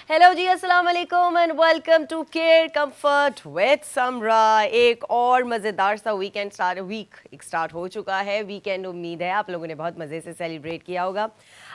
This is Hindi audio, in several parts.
हेलो जी, अस्सलाम वालेकुम and welcome to care comfort with Samra. एक और मज़ेदार सा वीक स्टार्ट हो चुका है। वीकेंड उम्मीद है आप लोगों ने बहुत मज़े से सेलिब्रेट किया होगा।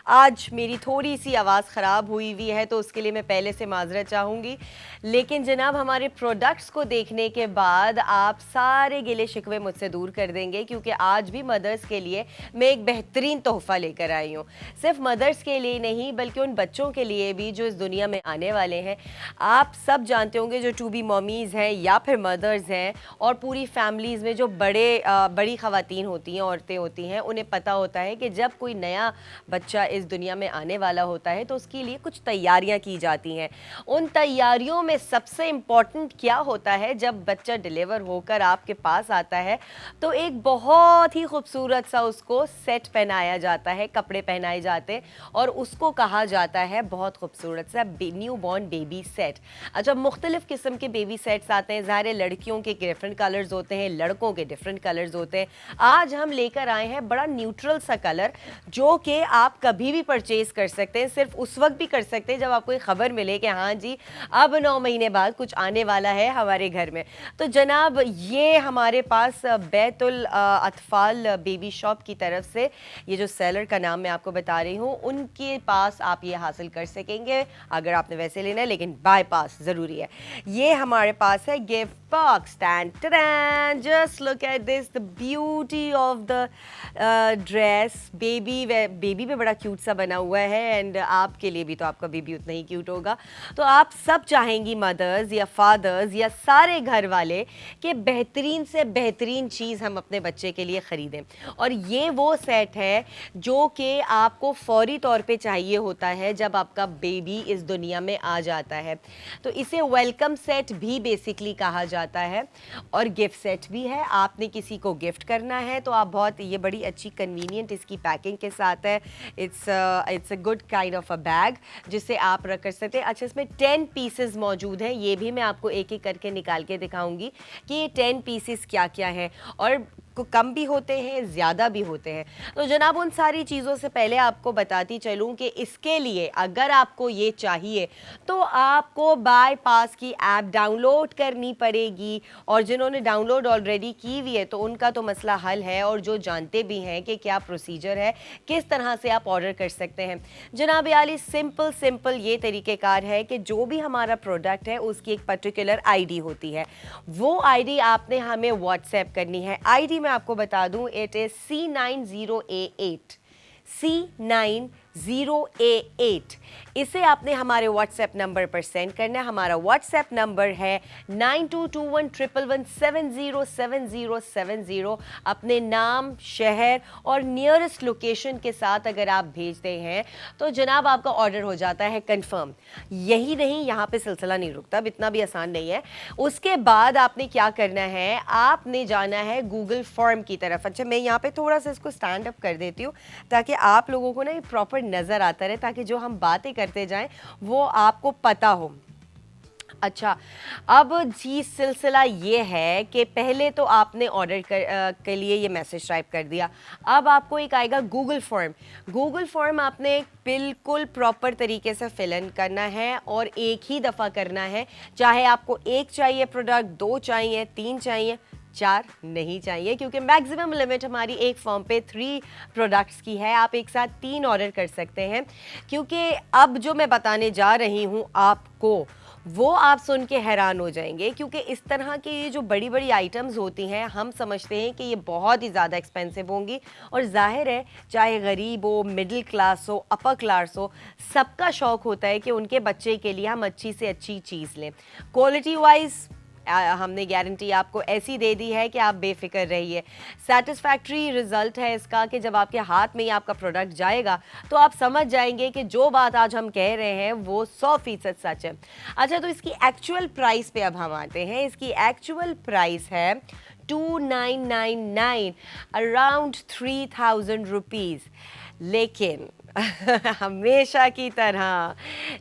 आज मेरी थोड़ी सी आवाज़ ख़राब हुई हुई है तो उसके लिए मैं पहले से माजरत चाहूँगी, लेकिन जनाब हमारे प्रोडक्ट्स को देखने के बाद आप सारे गिले शिकवे मुझसे दूर कर देंगे, क्योंकि आज भी मदर्स के लिए मैं एक बेहतरीन तोहफ़ा लेकर आई हूँ। सिर्फ मदर्स के लिए नहीं बल्कि उन बच्चों के लिए भी जो इस दुनिया में आने वाले हैं। आप सब जानते होंगे जो टू बी मॉमीज़ हैं या फिर मदर्स हैं, और पूरी फैमिलीज़ में जो बड़ी ख़वातीन होती हैं, औरतें होती हैं, उन्हें पता होता है कि जब कोई नया बच्चा इस दुनिया में आने वाला होता है तो उसके लिए कुछ तैयारियां की जाती हैं। उन तैयारियों में सबसे इम्पॉर्टेंट क्या होता है, जब बच्चा डिलीवर होकर आपके पास आता है तो एक बहुत ही खूबसूरत सा उसको सेट पहनाया जाता है, कपड़े पहनाए जाते हैं और उसको कहा जाता है बहुत खूबसूरत सा न्यू बॉर्न बेबी सेट। अच्छा, मुख्तलिफ किस्म के बेबी सेट्स आते हैं। ज़ाहिर है लड़कियों के डिफरेंट कलर्स होते हैं, लड़कों के डिफरेंट कलर्स होते हैं। आज हम लेकर आए हैं बड़ा न्यूट्रल सा कलर, जो कि आप कभी भी परचेज कर सकते हैं। सिर्फ उस वक्त भी कर सकते हैं जब आपको एक खबर मिले कि हाँ जी अब 9 महीने बाद कुछ आने वाला है हमारे घर में। तो जनाब ये हमारे पास बैतुल अतफाल बेबी शॉप की तरफ से, ये जो सेलर का नाम मैं आपको बता रही हूँ, उनके पास आप ये हासिल कर सकेंगे अगर आपने वैसे लेना है, लेकिन बाय पास ज़रूरी है। ये हमारे पास है gift box. Just look at this, the beauty of the dress. Baby में बड़ा क्यूट सा बना हुआ है, एंड आपके लिए भी तो आपका बेबी उतना ही क्यूट होगा। तो आप सब चाहेंगी मदर्स या फादर्स या सारे घर वाले कि बेहतरीन से बेहतरीन चीज़ हम अपने बच्चे के लिए ख़रीदें, और ये वो सेट है जो कि आपको फौरी तौर पे चाहिए होता है जब आपका बेबी इस दुनिया में आ जाता है। तो इसे वेलकम सेट भी बेसिकली कहा जाता है, और गिफ्ट सेट भी है। आपने किसी को गिफ्ट करना है तो आप बहुत, ये बड़ी अच्छी कन्वीनियंट इसकी पैकिंग के साथ है। It's a good kind of a bag जिसे आप रख कर सकते हैं। अच्छा, इसमें 10 पीसेस मौजूद हैं, ये भी मैं आपको एक एक करके निकाल के दिखाऊंगी कि ये 10 पीसेस क्या क्या हैं, और कम भी होते हैं, ज़्यादा भी होते हैं। तो जनाब उन सारी चीज़ों से पहले आपको बताती चलूँ कि इसके लिए अगर आपको ये चाहिए तो आपको बाय पास की ऐप डाउनलोड करनी पड़ेगी, और जिन्होंने डाउनलोड ऑलरेडी की हुई है तो उनका तो मसला हल है, और जो जानते भी हैं कि क्या प्रोसीजर है, किस तरह से आप ऑर्डर कर सकते हैं। जनाब आली सिंपल ये तरीक़ेकार है कि जो भी हमारा प्रोडक्ट है उसकी एक पर्टिकुलर आईडी होती है। वो आईडी आपने हमें व्हाट्सएप करनी है। आईडी मैं आपको बता दूं, इट इज C90A8 C90A8। इसे आपने हमारे व्हाट्सएप नंबर पर सेंड करना है। हमारा व्हाट्सएप नंबर है 922111707070। अपने नाम, शहर और नियरेस्ट लोकेशन के साथ अगर आप भेजते हैं तो जनाब आपका ऑर्डर हो जाता है कंफर्म। यही नहीं, यहाँ पे सिलसिला नहीं रुकता, इतना भी आसान नहीं है। उसके बाद आपने क्या करना है, आपने जाना है गूगल फॉर्म की तरफ। अच्छा, मैं यहाँ पे थोड़ा सा इसको स्टैंड अप कर देती हूँ ताकि आप लोगों को ना ये प्रॉपर नज़र आता रहे, ताकि जो हम बातें करते जाएं वो आपको पता हो। अच्छा, अब जी सिलसिला ये है कि पहले तो आपने ऑर्डर के लिए ये मैसेज टाइप कर दिया। अब आपको एक आएगा गूगल फॉर्म। गूगल फॉर्म आपने बिल्कुल प्रॉपर तरीके से फिल इन करना है, और एक ही दफ़ा करना है। चाहे आपको एक चाहिए प्रोडक्ट, 2 चाहिए, 3 चाहिए, 4 नहीं चाहिए, क्योंकि मैक्सिमम लिमिट हमारी एक फॉर्म पे 3 प्रोडक्ट्स की है। आप एक साथ 3 ऑर्डर कर सकते हैं, क्योंकि अब जो मैं बताने जा रही हूँ आपको वो आप सुन के हैरान हो जाएंगे। क्योंकि इस तरह की ये जो बड़ी बड़ी आइटम्स होती हैं, हम समझते हैं कि ये बहुत ही ज़्यादा एक्सपेंसिव होंगी, और जाहिर है चाहे गरीब हो, मिडिल क्लास हो, अपर क्लास हो, सबका शौक़ होता है कि उनके बच्चे के लिए हम अच्छी से अच्छी चीज़ लें। क्वालिटी वाइज हमने गारंटी आपको ऐसी दे दी है कि आप बेफिक्र रहिए। सेटिस्फैक्ट्री रिजल्ट है इसका कि जब आपके हाथ में ही आपका प्रोडक्ट जाएगा तो आप समझ जाएंगे कि जो बात आज हम कह रहे हैं वो 100% सच है। अच्छा, तो इसकी एक्चुअल प्राइस पे अब हम आते हैं। इसकी एक्चुअल प्राइस है 2999, अराउंड 3000 रुपीज़। लेकिन हमेशा की तरह,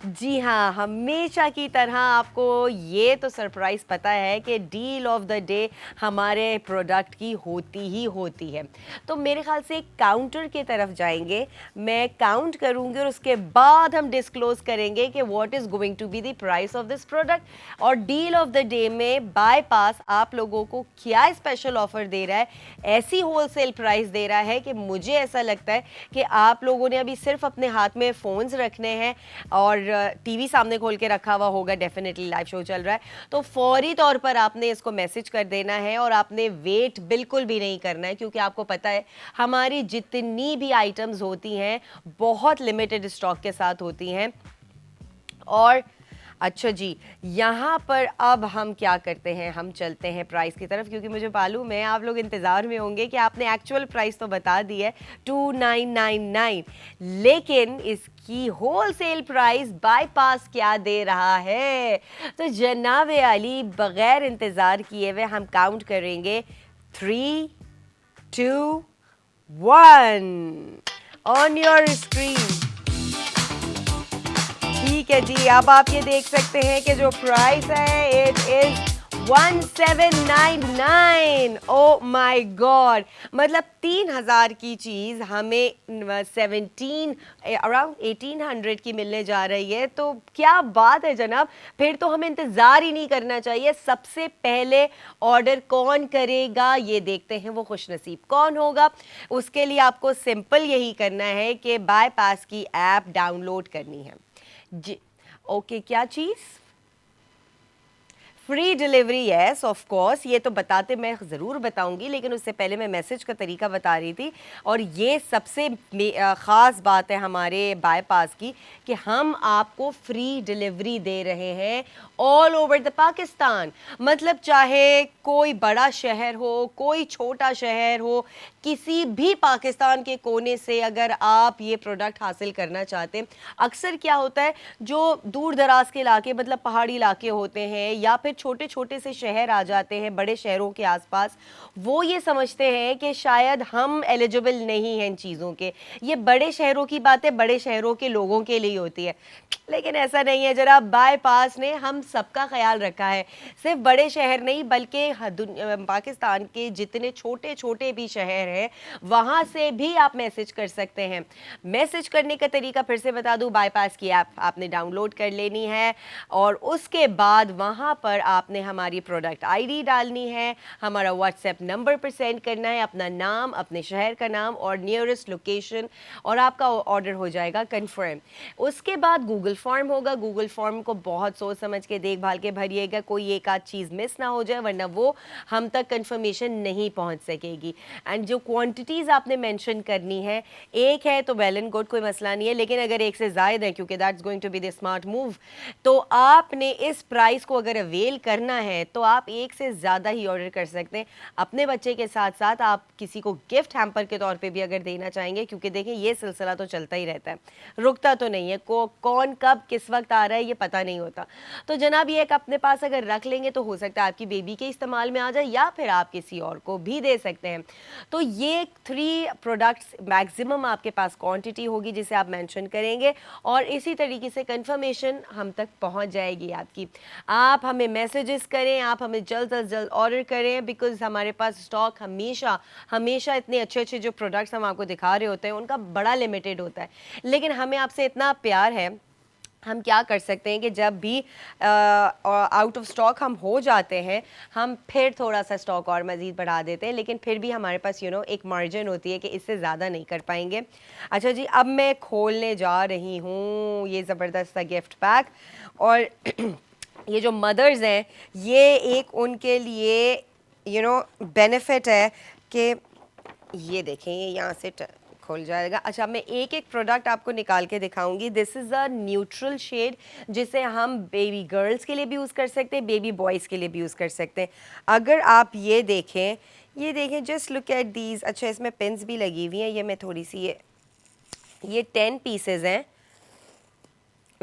जी हाँ, हमेशा की तरह आपको ये तो सरप्राइज़ पता है कि डील ऑफ द डे हमारे प्रोडक्ट की होती ही होती है। तो मेरे ख़्याल से काउंटर की तरफ जाएँगे, मैं काउंट करूँगी और उसके बाद हम डिस्क्लोज़ करेंगे कि what is going to be the price of this product. और डील ऑफ द डे में बायपास आप लोगों को क्या स्पेशल ऑफ़र दे रहा है, ऐसी होलसेल प्राइस दे रहा है कि मुझे ऐसा लगता है कि आप लोगों ने अभी सिर्फ अपने हाथ में फ़ोन्स रखने हैं और टीवी सामने खोल के रखा हुआ होगा, डेफिनेटली लाइव शो चल रहा है, तो फौरी तौर पर आपने इसको मैसेज कर देना है और आपने वेट बिल्कुल भी नहीं करना है, क्योंकि आपको पता है हमारी जितनी भी आइटम्स होती हैं बहुत लिमिटेड स्टॉक के साथ होती हैं। और अच्छा जी, यहाँ पर अब हम क्या करते हैं, हम चलते हैं प्राइस की तरफ, क्योंकि मुझे मालूम है आप लोग इंतज़ार में होंगे कि आपने एक्चुअल प्राइस तो बता दी है 2999, लेकिन इसकी होलसेल प्राइस बाईपास क्या दे रहा है। तो जनाब अली बग़ैर इंतज़ार किए हुए हम काउंट करेंगे 3, 2, 1 ऑन योर स्क्रीन। ठीक है जी, अब आप ये देख सकते हैं कि जो प्राइस है it is 1799। Oh my God, मतलब 3000 की चीज़ हमें 17 अराउंड 1800 की मिलने जा रही है। तो क्या बात है जनाब, फिर तो हमें इंतज़ार ही नहीं करना चाहिए। सबसे पहले ऑर्डर कौन करेगा ये देखते हैं, वो खुशनसीब कौन होगा। उसके लिए आपको सिंपल यही करना है कि बायपास की ऐप डाउनलोड करनी है जी। ओके, क्या चीज़? Free delivery, yes of course, ये तो बताते मैं ज़रूर बताऊंगी, लेकिन उससे पहले मैं मैसेज का तरीका बता रही थी। और ये सबसे ख़ास बात है हमारे बायपास की कि हम आपको फ्री डिलीवरी दे रहे हैं ऑल ओवर द पाकिस्तान। मतलब चाहे कोई बड़ा शहर हो, कोई छोटा शहर हो, किसी भी पाकिस्तान के कोने से अगर आप ये प्रोडक्ट हासिल करना चाहते हैं। अक्सर क्या होता है, जो दूर दराज के इलाके, मतलब पहाड़ी इलाके होते हैं या फिर छोटे छोटे से शहर आ जाते हैं बड़े शहरों के आसपास, वो ये समझते हैं कि शायद हम एलिजिबल नहीं हैं इन चीज़ों के। ये बड़े शहरों की बातें बड़े शहरों के लोगों के लिए होती है, लेकिन ऐसा नहीं है जरा। बायपास ने हम सबका ख्याल रखा है, सिर्फ बड़े शहर नहीं बल्कि पाकिस्तान के जितने छोटे छोटे भी शहर हैं वहाँ से भी आप मैसेज कर सकते हैं। मैसेज करने का तरीका फिर से बता दूं, बायपास की ऐप आपने डाउनलोड कर लेनी है और उसके बाद वहाँ पर आपने हमारी प्रोडक्ट आईडी डालनी है, हमारा व्हाट्सएप नंबर पर सेंड करना है अपना नाम, अपने शहर का नाम और नियरेस्ट लोकेशन, और आपका ऑर्डर हो जाएगा कंफर्म। उसके बाद गूगल फॉर्म होगा, गूगल फॉर्म को बहुत सोच समझ के देखभाल के भरिएगा, कोई एक आध चीज़ मिस ना हो जाए, वरना वो हम तक कंफर्मेशन नहीं पहुंच सकेगी। एंड जो क्वांटिटीज़ आपने मेंशन करनी है, एक है तो वेल एंड गुड, कोई मसला नहीं है, लेकिन अगर एक से ज़ायद है, क्योंकि that's going to be the smart move, तो आपने इस प्राइस को अगर अवेल करना है तो आप एक से ज़्यादा ही ऑर्डर कर सकते हैं। अपने बच्चे के साथ साथ आप किसी को गिफ्ट हैम्पर के तौर पे भी अगर देना चाहेंगे, क्योंकि देखें ये सिलसिला तो चलता ही रहता है, रुकता तो नहीं है, कौन कब किस वक्त आ रहा है ये पता नहीं होता। तो जनाब ये एक अपने पास अगर रख लेंगे तो हो सकता है आपकी बेबी के इस्तेमाल में आ जाए, या फिर आप किसी और को भी दे सकते हैं। तो ये 3 प्रोडक्ट्स मैक्सिमम आपके पास क्वांटिटी होगी जिसे आप मेंशन करेंगे, और इसी तरीके से कंफर्मेशन हम तक पहुंच जाएगी आपकी। आप हमें मैसेजेस करें, आप हमें जल्द अज जल्द ऑर्डर करें, बिकॉज हमारे पास स्टॉक हमेशा हमेशा इतने अच्छे अच्छे जो प्रोडक्ट्स हम आपको दिखा रहे होते हैं उनका बड़ा लिमिटेड होता है। लेकिन हमें आपसे इतना प्यार है, हम क्या कर सकते हैं कि जब भी आउट ऑफ स्टॉक हम हो जाते हैं, हम फिर थोड़ा सा स्टॉक और मज़ीद बढ़ा देते हैं, लेकिन फिर भी हमारे पास एक मार्जिन होती है कि इससे ज़्यादा नहीं कर पाएंगे। अच्छा जी, अब मैं खोलने जा रही हूँ ये ज़बरदस्त सा गिफ्ट पैक, और ये जो मदर्स हैं ये एक उनके लिए बेनिफिट है कि ये देखें, ये यहाँ से खुल जाएगा। अच्छा, मैं एक एक प्रोडक्ट आपको निकाल के दिखाऊंगी। This is a neutral shade जिसे हम बेबी गर्ल्स के लिए भी यूज़ कर सकते हैं, बेबी बॉयज़ के लिए भी यूज़ कर सकते हैं। अगर आप ये देखें जस्ट लुक एट दीज। अच्छा, इसमें पिन्स भी लगी हुई हैं, ये मैं थोड़ी सी ये 10 पीसेज हैं,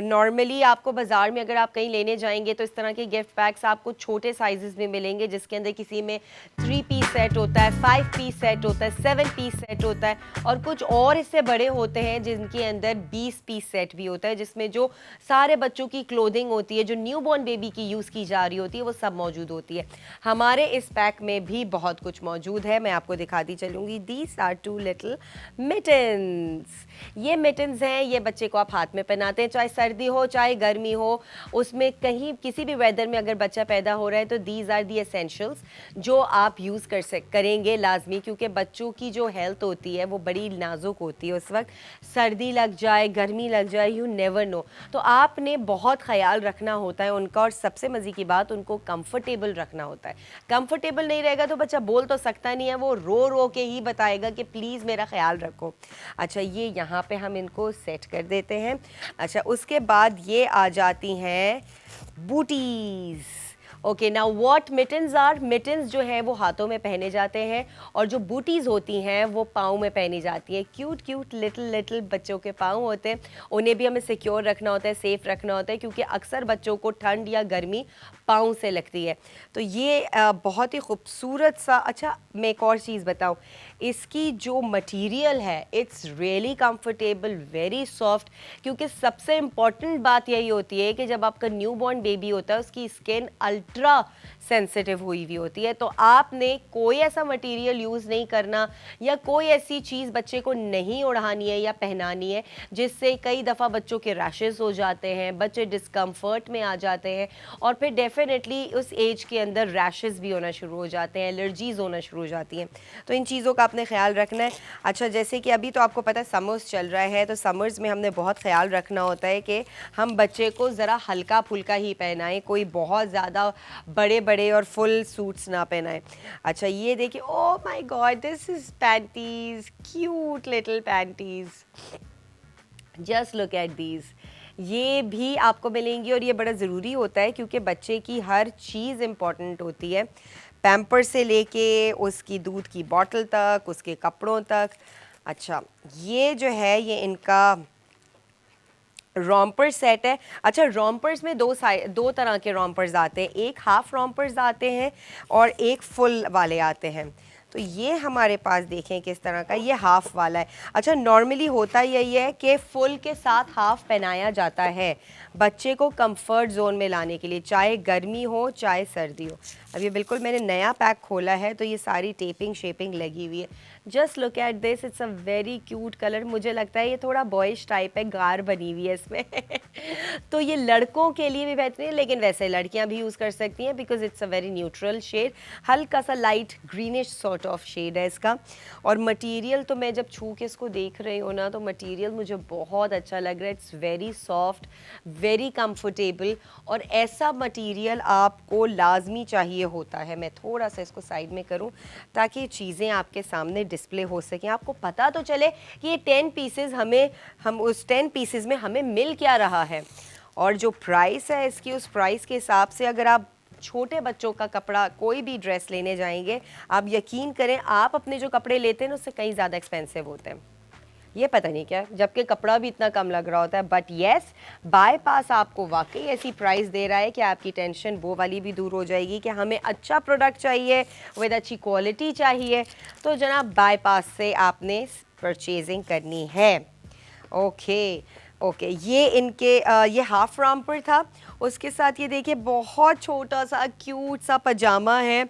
नॉर्मली आपको बाज़ार में अगर आप कहीं लेने जाएंगे तो इस तरह के गिफ्ट पैक्स आपको छोटे साइजेस में मिलेंगे, जिसके अंदर किसी में 3 पीस सेट होता है, 5 पीस सेट होता है, 7 पीस सेट होता है, और कुछ और इससे बड़े होते हैं जिनके अंदर 20 पीस सेट भी होता है, जिसमें जो सारे बच्चों की क्लोथिंग होती है, जो न्यूबॉर्न बेबी की यूज़ की जा रही होती है, वो सब मौजूद होती है। हमारे इस पैक में भी बहुत कुछ मौजूद है, मैं आपको दिखाती चलूँगी। These are 2 little mittens. ये मिटन्स हैं, ये बच्चे को आप हाथ में पहनाते हैं, चाहे सर्दी हो चाहे गर्मी हो, उसमें कहीं किसी भी वेदर में अगर बच्चा पैदा हो रहा है तो दीज आर दी एसेंशियल्स जो आप यूज़ करेंगे लाजमी, क्योंकि बच्चों की जो हेल्थ होती है वो बड़ी नाजुक होती है। उस वक्त सर्दी लग जाए, गर्मी लग जाए, यू नेवर नो, तो आपने बहुत ख्याल रखना होता है उनका। और सबसे मज़े की बात, उनको कंफर्टेबल रखना होता है। कंफर्टेबल नहीं रहेगा तो बच्चा बोल तो सकता नहीं है, वो रो रो के ही बताएगा कि प्लीज़ मेरा ख्याल रखो। अच्छा, ये यहाँ पे हम इनको सेट कर देते हैं। अच्छा, उसके बाद ये आ जाती हैं booties. Okay, now what mittens are. Mittens जो है वो हाथों में पहने जाते हैं, और जो बूटीज़ होती हैं वो पाँव में पहनी जाती हैं। क्यूट क्यूट लिटिल लिटिल बच्चों के पाँव होते हैं, उन्हें भी हमें सिक्योर रखना होता है, सेफ़ रखना होता है, क्योंकि अक्सर बच्चों को ठंड या गर्मी पाँव से लगती है। तो ये बहुत ही खूबसूरत सा। अच्छा, मैं एक और चीज़ बताऊँ, इसकी जो मटेरियल है it's really comfortable, very soft, क्योंकि सबसे इम्पॉर्टेंट बात यही होती है कि जब आपका न्यूबॉर्न बेबी होता है उसकी स्किन अल्ट्रा सेंसिटिव हुई हुई होती है, तो आपने कोई ऐसा मटेरियल यूज़ नहीं करना या कोई ऐसी चीज़ बच्चे को नहीं ओढ़ानी है या पहनानी है जिससे कई दफ़ा बच्चों के रैशेस हो जाते हैं, बच्चे डिस्कम्फर्ट में आ जाते हैं, और फिर डेफिनेटली उस एज के अंदर रैशेस भी होना शुरू हो जाते हैं, एलर्जीज़ होना शुरू हो जाती हैं। तो इन चीज़ों का आपने ख्याल रखना है। अच्छा, जैसे कि अभी तो आपको पता है समर्स चल रहा है, तो समर्स में हमने बहुत ख्याल रखना होता है कि हम बच्चे को ज़रा हल्का फुल्का ही पहनाएं, कोई बहुत ज़्यादा बड़े बड़े और फुल सूट्स ना पहनाएं। अच्छा, ये देखिए, oh my God, this is panties, cute little panties, just look at these. ये भी आपको मिलेंगी, और ये बड़ा ज़रूरी होता है क्योंकि बच्चे की हर चीज़ इम्पॉर्टेंट होती है, पैम्पर से लेके उसकी दूध की बॉटल तक, उसके कपड़ों तक। अच्छा, ये जो है ये इनका रोम्पर सेट है। अच्छा, रोम्पर्स में दो तरह के रोम्पर्स आते हैं, एक हाफ रोम्पर्स आते हैं और एक फुल वाले आते हैं। तो ये हमारे पास देखें किस तरह का, ये हाफ वाला है। अच्छा, नॉर्मली होता यही है कि फुल के साथ हाफ पहनाया जाता है बच्चे को कंफर्ट जोन में लाने के लिए, चाहे गर्मी हो चाहे सर्दी हो। अब ये बिल्कुल मैंने नया पैक खोला है तो ये सारी टेपिंग शेपिंग लगी हुई है। Just look at this, it's a very cute colour. मुझे लगता है ये थोड़ा बॉयज टाइप है, गार बनी हुई है इसमें तो ये लड़कों के लिए भी बेहतरीन है, लेकिन वैसे लड़कियां भी यूज़ कर सकती हैं because it's a very neutral shade, हल्का सा light greenish sort of shade है इसका। और मटेरियल तो मैं जब छू के इसको देख रही हूँ ना, तो मटेरियल मुझे बहुत अच्छा लग रहा है। It's very soft, very comfortable, और ऐसा मटेरियल आपको लाजमी चाहिए होता है। मैं थोड़ा सा इसको साइड में करूँ ताकि चीज़ें आपके सामने डिस्प्ले हो सकें, आपको पता तो चले कि ये 10 पीसेस हम उस 10 पीसेस में हमें मिल क्या रहा है। और जो प्राइस है इसकी, उस प्राइस के हिसाब से अगर आप छोटे बच्चों का कपड़ा कोई भी ड्रेस लेने जाएंगे, आप यकीन करें आप अपने जो कपड़े लेते हैं ना उससे कहीं ज़्यादा एक्सपेंसिव होते हैं। ये पता नहीं क्या, जबकि कपड़ा भी इतना कम लग रहा होता है। बट येस, बाईपास आपको वाकई ऐसी प्राइस दे रहा है कि आपकी टेंशन वो वाली भी दूर हो जाएगी कि हमें अच्छा प्रोडक्ट चाहिए विद अच्छी क्वालिटी चाहिए, तो जनाब बाईपास से आपने परचेजिंग करनी है। ओके ओके, ये इनके ये हाफ रॉम्पर था, उसके साथ ये देखिए बहुत छोटा सा क्यूट सा पजामा है।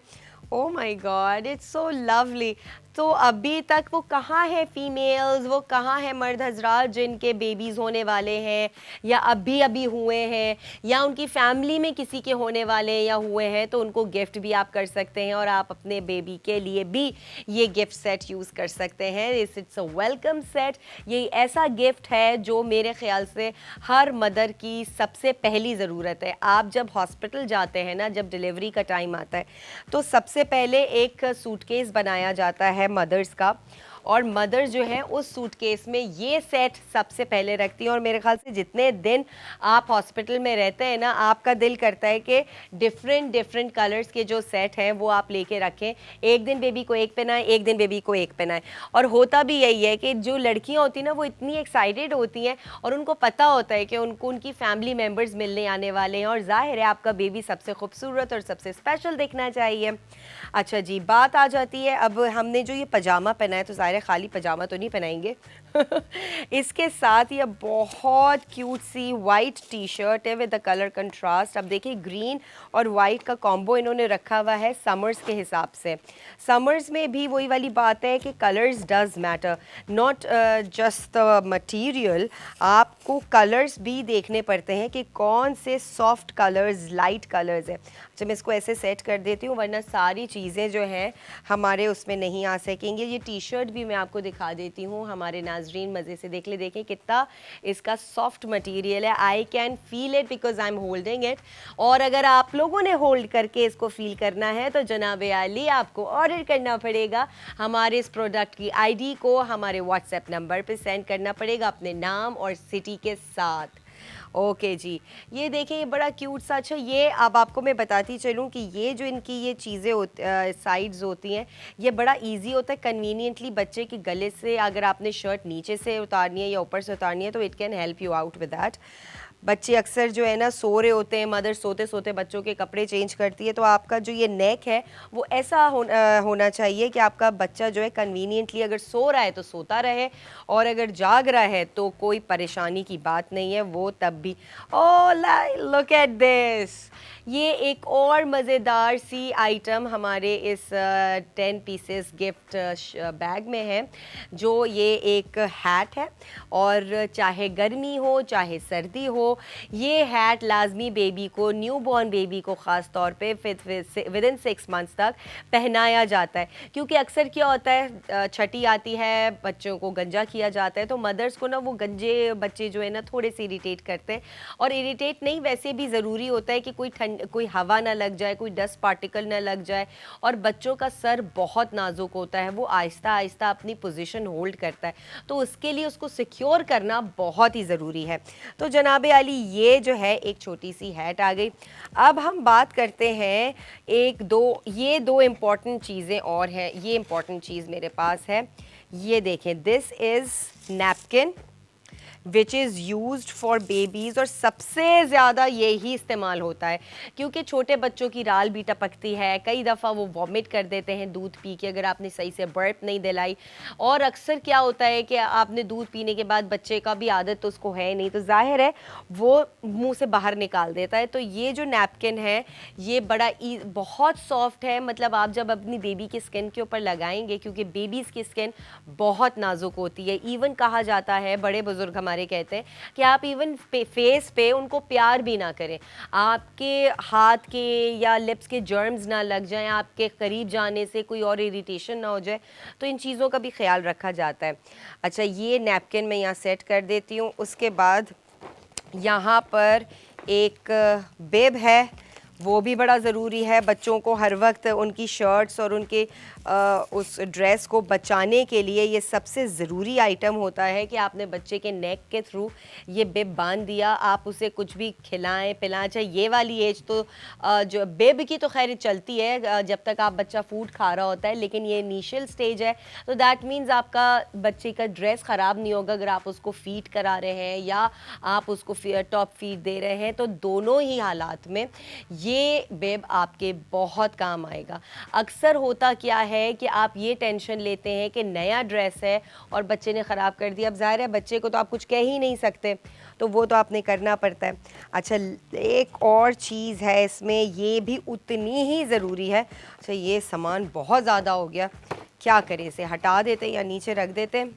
Oh my God, it's so lovely. तो अभी तक वो कहाँ है फीमेल्स, वो कहाँ है मर्द हजरात जिनके बेबीज़ होने वाले हैं या अभी अभी हुए हैं या उनकी फैमिली में किसी के होने वाले हैं या हुए हैं, तो उनको गिफ्ट भी आप कर सकते हैं और आप अपने बेबी के लिए भी ये गिफ्ट सेट यूज़ कर सकते हैं। It's a welcome set. ये ऐसा गिफ्ट है जो मेरे ख्याल से हर मदर की सबसे पहली ज़रूरत है। आप जब हॉस्पिटल जाते हैं ना, जब डिलीवरी का टाइम आता है, तो सबसे पहले एक सूटकेस बनाया जाता है मदर्स का, और मदर जो है उस सूटकेस में ये सेट सबसे पहले रखती हैं। और मेरे ख्याल से जितने दिन आप हॉस्पिटल में रहते हैं ना, आपका दिल करता है कि डिफरेंट डिफरेंट कलर्स के जो सेट हैं वो आप लेके रखें। एक दिन बेबी को एक पहनाएं, एक दिन बेबी को एक पहनाएं। और होता भी यही है कि जो लड़कियां होती हैं ना, वो इतनी एक्साइटेड होती हैं और उनको पता होता है कि उनको उनकी फैमिली मेम्बर्स मिलने आने वाले हैं, और जाहिर है आपका बेबी सबसे खूबसूरत और सबसे स्पेशल दिखना चाहिए। अच्छा जी, बात आ जाती है, अब हमने जो ये पजामा पहना है, तो ज़ाहिर है खाली पजामा तो नहीं पहनाएंगे इसके साथ ये बहुत क्यूट सी वाइट टी शर्ट है विद द कलर कंट्रास्ट। अब देखिए ग्रीन और वाइट का कॉम्बो इन्होंने रखा हुआ है समर्स के हिसाब से। समर्स में भी वही वाली बात है कि colours does matter, not just the material. आपको कलर्स भी देखने पड़ते हैं कि कौन से सॉफ्ट कलर्स, लाइट कलर्स हैं। अच्छा, मैं इसको ऐसे सेट कर देती हूँ वरना सारी चीज़ें जो हैं हमारे उसमें नहीं आ सकेंगी। ये टी शर्ट भी मैं आपको दिखा देती हूँ, हमारे नाजरीन मज़े से देख ले, देखें कितना इसका सॉफ्ट मटेरियल है। I can feel it because I am holding it. और अगर आप लोगों ने होल्ड करके इसको फील करना है तो जनाब आली आपको ऑर्डर करना पड़ेगा। हमारे इस प्रोडक्ट की आईडी को हमारे व्हाट्सएप नंबर पे सेंड करना पड़ेगा अपने नाम और सिटी के साथ। ओके जी, ये देखें ये बड़ा क्यूट सा। अच्छा, ये अब आपको मैं बताती चलूँ कि ये जो इनकी ये चीज़ें साइड्स होती हैं, ये बड़ा इजी होता है कन्वीनियंटली बच्चे के गले से अगर आपने शर्ट नीचे से उतारनी है या ऊपर से उतारनी है तो it can help you out with that. बच्चे अक्सर जो है ना सो रहे होते हैं, मदर सोते सोते बच्चों के कपड़े चेंज करती है, तो आपका जो ये नेक है वो ऐसा होना चाहिए कि आपका बच्चा जो है कन्वीनियंटली अगर सो रहा है तो सोता रहे, और अगर जाग रहा है तो कोई परेशानी की बात नहीं है वो तब भी। ओ लुक एट दिस, ये एक और मज़ेदार सी आइटम हमारे इस 10 पीसेस गिफ्ट बैग में है, जो ये एक हैट है। और चाहे गर्मी हो चाहे सर्दी हो, ये हैट लाजमी बेबी को, न्यू बॉर्न बेबी को ख़ास तौर पे विद इन 6 मंथ्स तक पहनाया जाता है। क्योंकि अक्सर क्या होता है, छठी आती है, बच्चों को गंजा किया जाता है, तो मदर्स को ना वो गंजे बच्चे जो है ना थोड़े से इरिटेट करते हैं। और इरिटेट नहीं, वैसे भी ज़रूरी होता है कि कोई हवा ना लग जाए, कोई डस्ट पार्टिकल ना लग जाए। और बच्चों का सर बहुत नाजुक होता है, वो आहिस्ता आहिस्ता अपनी पोजीशन होल्ड करता है, तो उसके लिए उसको सिक्योर करना बहुत ही ज़रूरी है। तो जनाब अली, ये जो है एक छोटी सी हैट आ गई। अब हम बात करते हैं ये दो इम्पॉर्टेंट चीज़ें और हैं। ये इम्पॉर्टेंट चीज़ मेरे पास है, ये देखें, this is napkin which is used for babies. और सबसे ज़्यादा यही इस्तेमाल होता है क्योंकि छोटे बच्चों की राल भी टपकती है, कई दफ़ा वो वॉमिट कर देते हैं दूध पी के अगर आपने सही से बर्प नहीं दिलाई। और अक्सर क्या होता है कि आपने दूध पीने के बाद बच्चे का भी आदत तो उसको है नहीं, तो जाहिर है वो मुंह से बाहर निकाल देता है। तो ये जो नैपकिन है ये बहुत सॉफ्ट है, मतलब आप जब अपनी बेबी की स्किन के ऊपर लगाएंगे, क्योंकि बेबीज़ की स्किन बहुत नाजुक होती है। इवन कहा जाता है, बड़े बुजुर्ग हमारे कहते हैं कि आप इवन फेस पे उनको प्यार भी ना करें, आपके हाथ के या लिप्स के जर्म्स ना लग जाएं, आपके करीब जाने से कोई और इरिटेशन ना हो जाए, तो इन चीज़ों का भी ख्याल रखा जाता है। अच्छा, ये नैपकिन मैं यहाँ सेट कर देती हूँ। उसके बाद यहाँ पर एक बिब है, वो भी बड़ा ज़रूरी है। बच्चों को हर वक्त उनकी शर्ट्स और उनके उस ड्रेस को बचाने के लिए ये सबसे ज़रूरी आइटम होता है कि आपने बच्चे के नेक के थ्रू ये बिब बांध दिया, आप उसे कुछ भी खिलाएं पिलाएं। अच्छा, ये वाली एज तो जो बिब की तो खैर चलती है जब तक आप बच्चा फूड खा रहा होता है, लेकिन ये इनिशियल स्टेज है, तो दैट मीन्स आपका बच्चे का ड्रेस ख़राब नहीं होगा अगर आप उसको फीड करा रहे हैं या आप उसको टॉप फीड दे रहे हैं। तो दोनों ही हालात में ये बिब आपके बहुत काम आएगा। अक्सर होता क्या है कि आप ये टेंशन लेते हैं कि नया ड्रेस है और बच्चे ने ख़राब कर दिया। अब ज़ाहिर है बच्चे को तो आप कुछ कह ही नहीं सकते, तो वो तो आपने करना पड़ता है। अच्छा, एक और चीज़ है इसमें, ये भी उतनी ही ज़रूरी है। अच्छा, ये सामान बहुत ज़्यादा हो गया, क्या करें, इसे हटा देते या नीचे रख देते।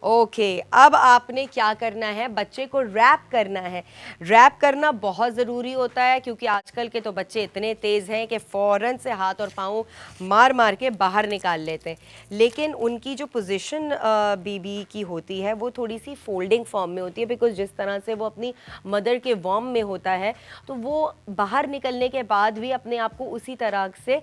ओके अब आपने क्या करना है, बच्चे को रैप करना है। रैप करना बहुत ज़रूरी होता है क्योंकि आजकल के तो बच्चे इतने तेज़ हैं कि फ़ौरन से हाथ और पाँव मार मार के बाहर निकाल लेते हैं, लेकिन उनकी जो पोजीशन बेबी की होती है वो थोड़ी सी फोल्डिंग फॉर्म में होती है, बिकॉज जिस तरह से वो अपनी मदर के वॉर्म में होता है तो वो बाहर निकलने के बाद भी अपने आप को उसी तरह से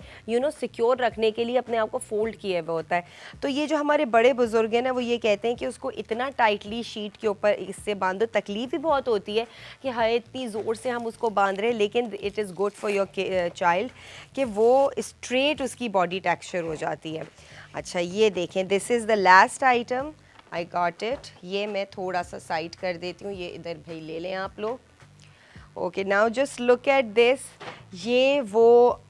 सिक्योर रखने के लिए अपने आप को फोल्ड किए हुए होता है। तो ये जो हमारे बड़े बुजुर्ग हैं ना, वो ये कहते हैं कि उसको इतना टाइटली शीट के ऊपर इससे बांधो, तकलीफ भी बहुत होती है कि हाँ इतनी ज़ोर से हम उसको बांध रहे हैं, लेकिन it is good for your child कि वो स्ट्रेट उसकी बॉडी टेक्सचर हो जाती है। अच्छा ये देखें, this is the last item, I got it. ये मैं थोड़ा सा साइड कर देती हूँ, ये इधर भाई ले लें आप लोग। Okay now just look at this, ये वो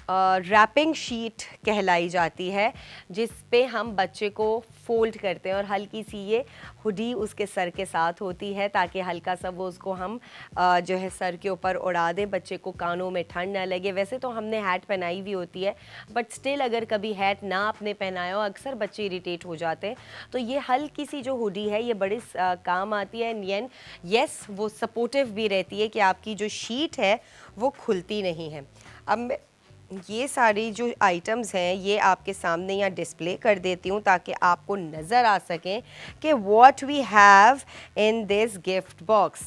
रैपिंग शीट कहलाई जाती है जिस पे हम बच्चे को फोल्ड करते हैं, और हल्की सी ये हुडी उसके सर के साथ होती है ताकि हल्का सा वो उसको हम जो है सर के ऊपर उड़ा दें, बच्चे को कानों में ठंड ना लगे। वैसे तो हमने हैट पहनाई हुई होती है, बट स्टिल अगर कभी हैट ना आपने पहनाया हो, अक्सर बच्चे इरिटेट हो जाते हैं, तो ये हल्की सी जो हुडी है ये बड़े काम आती है। एंड यस वो सपोर्टिव भी रहती है कि आपकी जो शीट है वो खुलती नहीं है। अब ये सारी जो आइटम्स हैं ये आपके सामने यहाँ डिस्प्ले कर देती हूँ ताकि आपको नज़र आ सकें कि what we have in this gift box.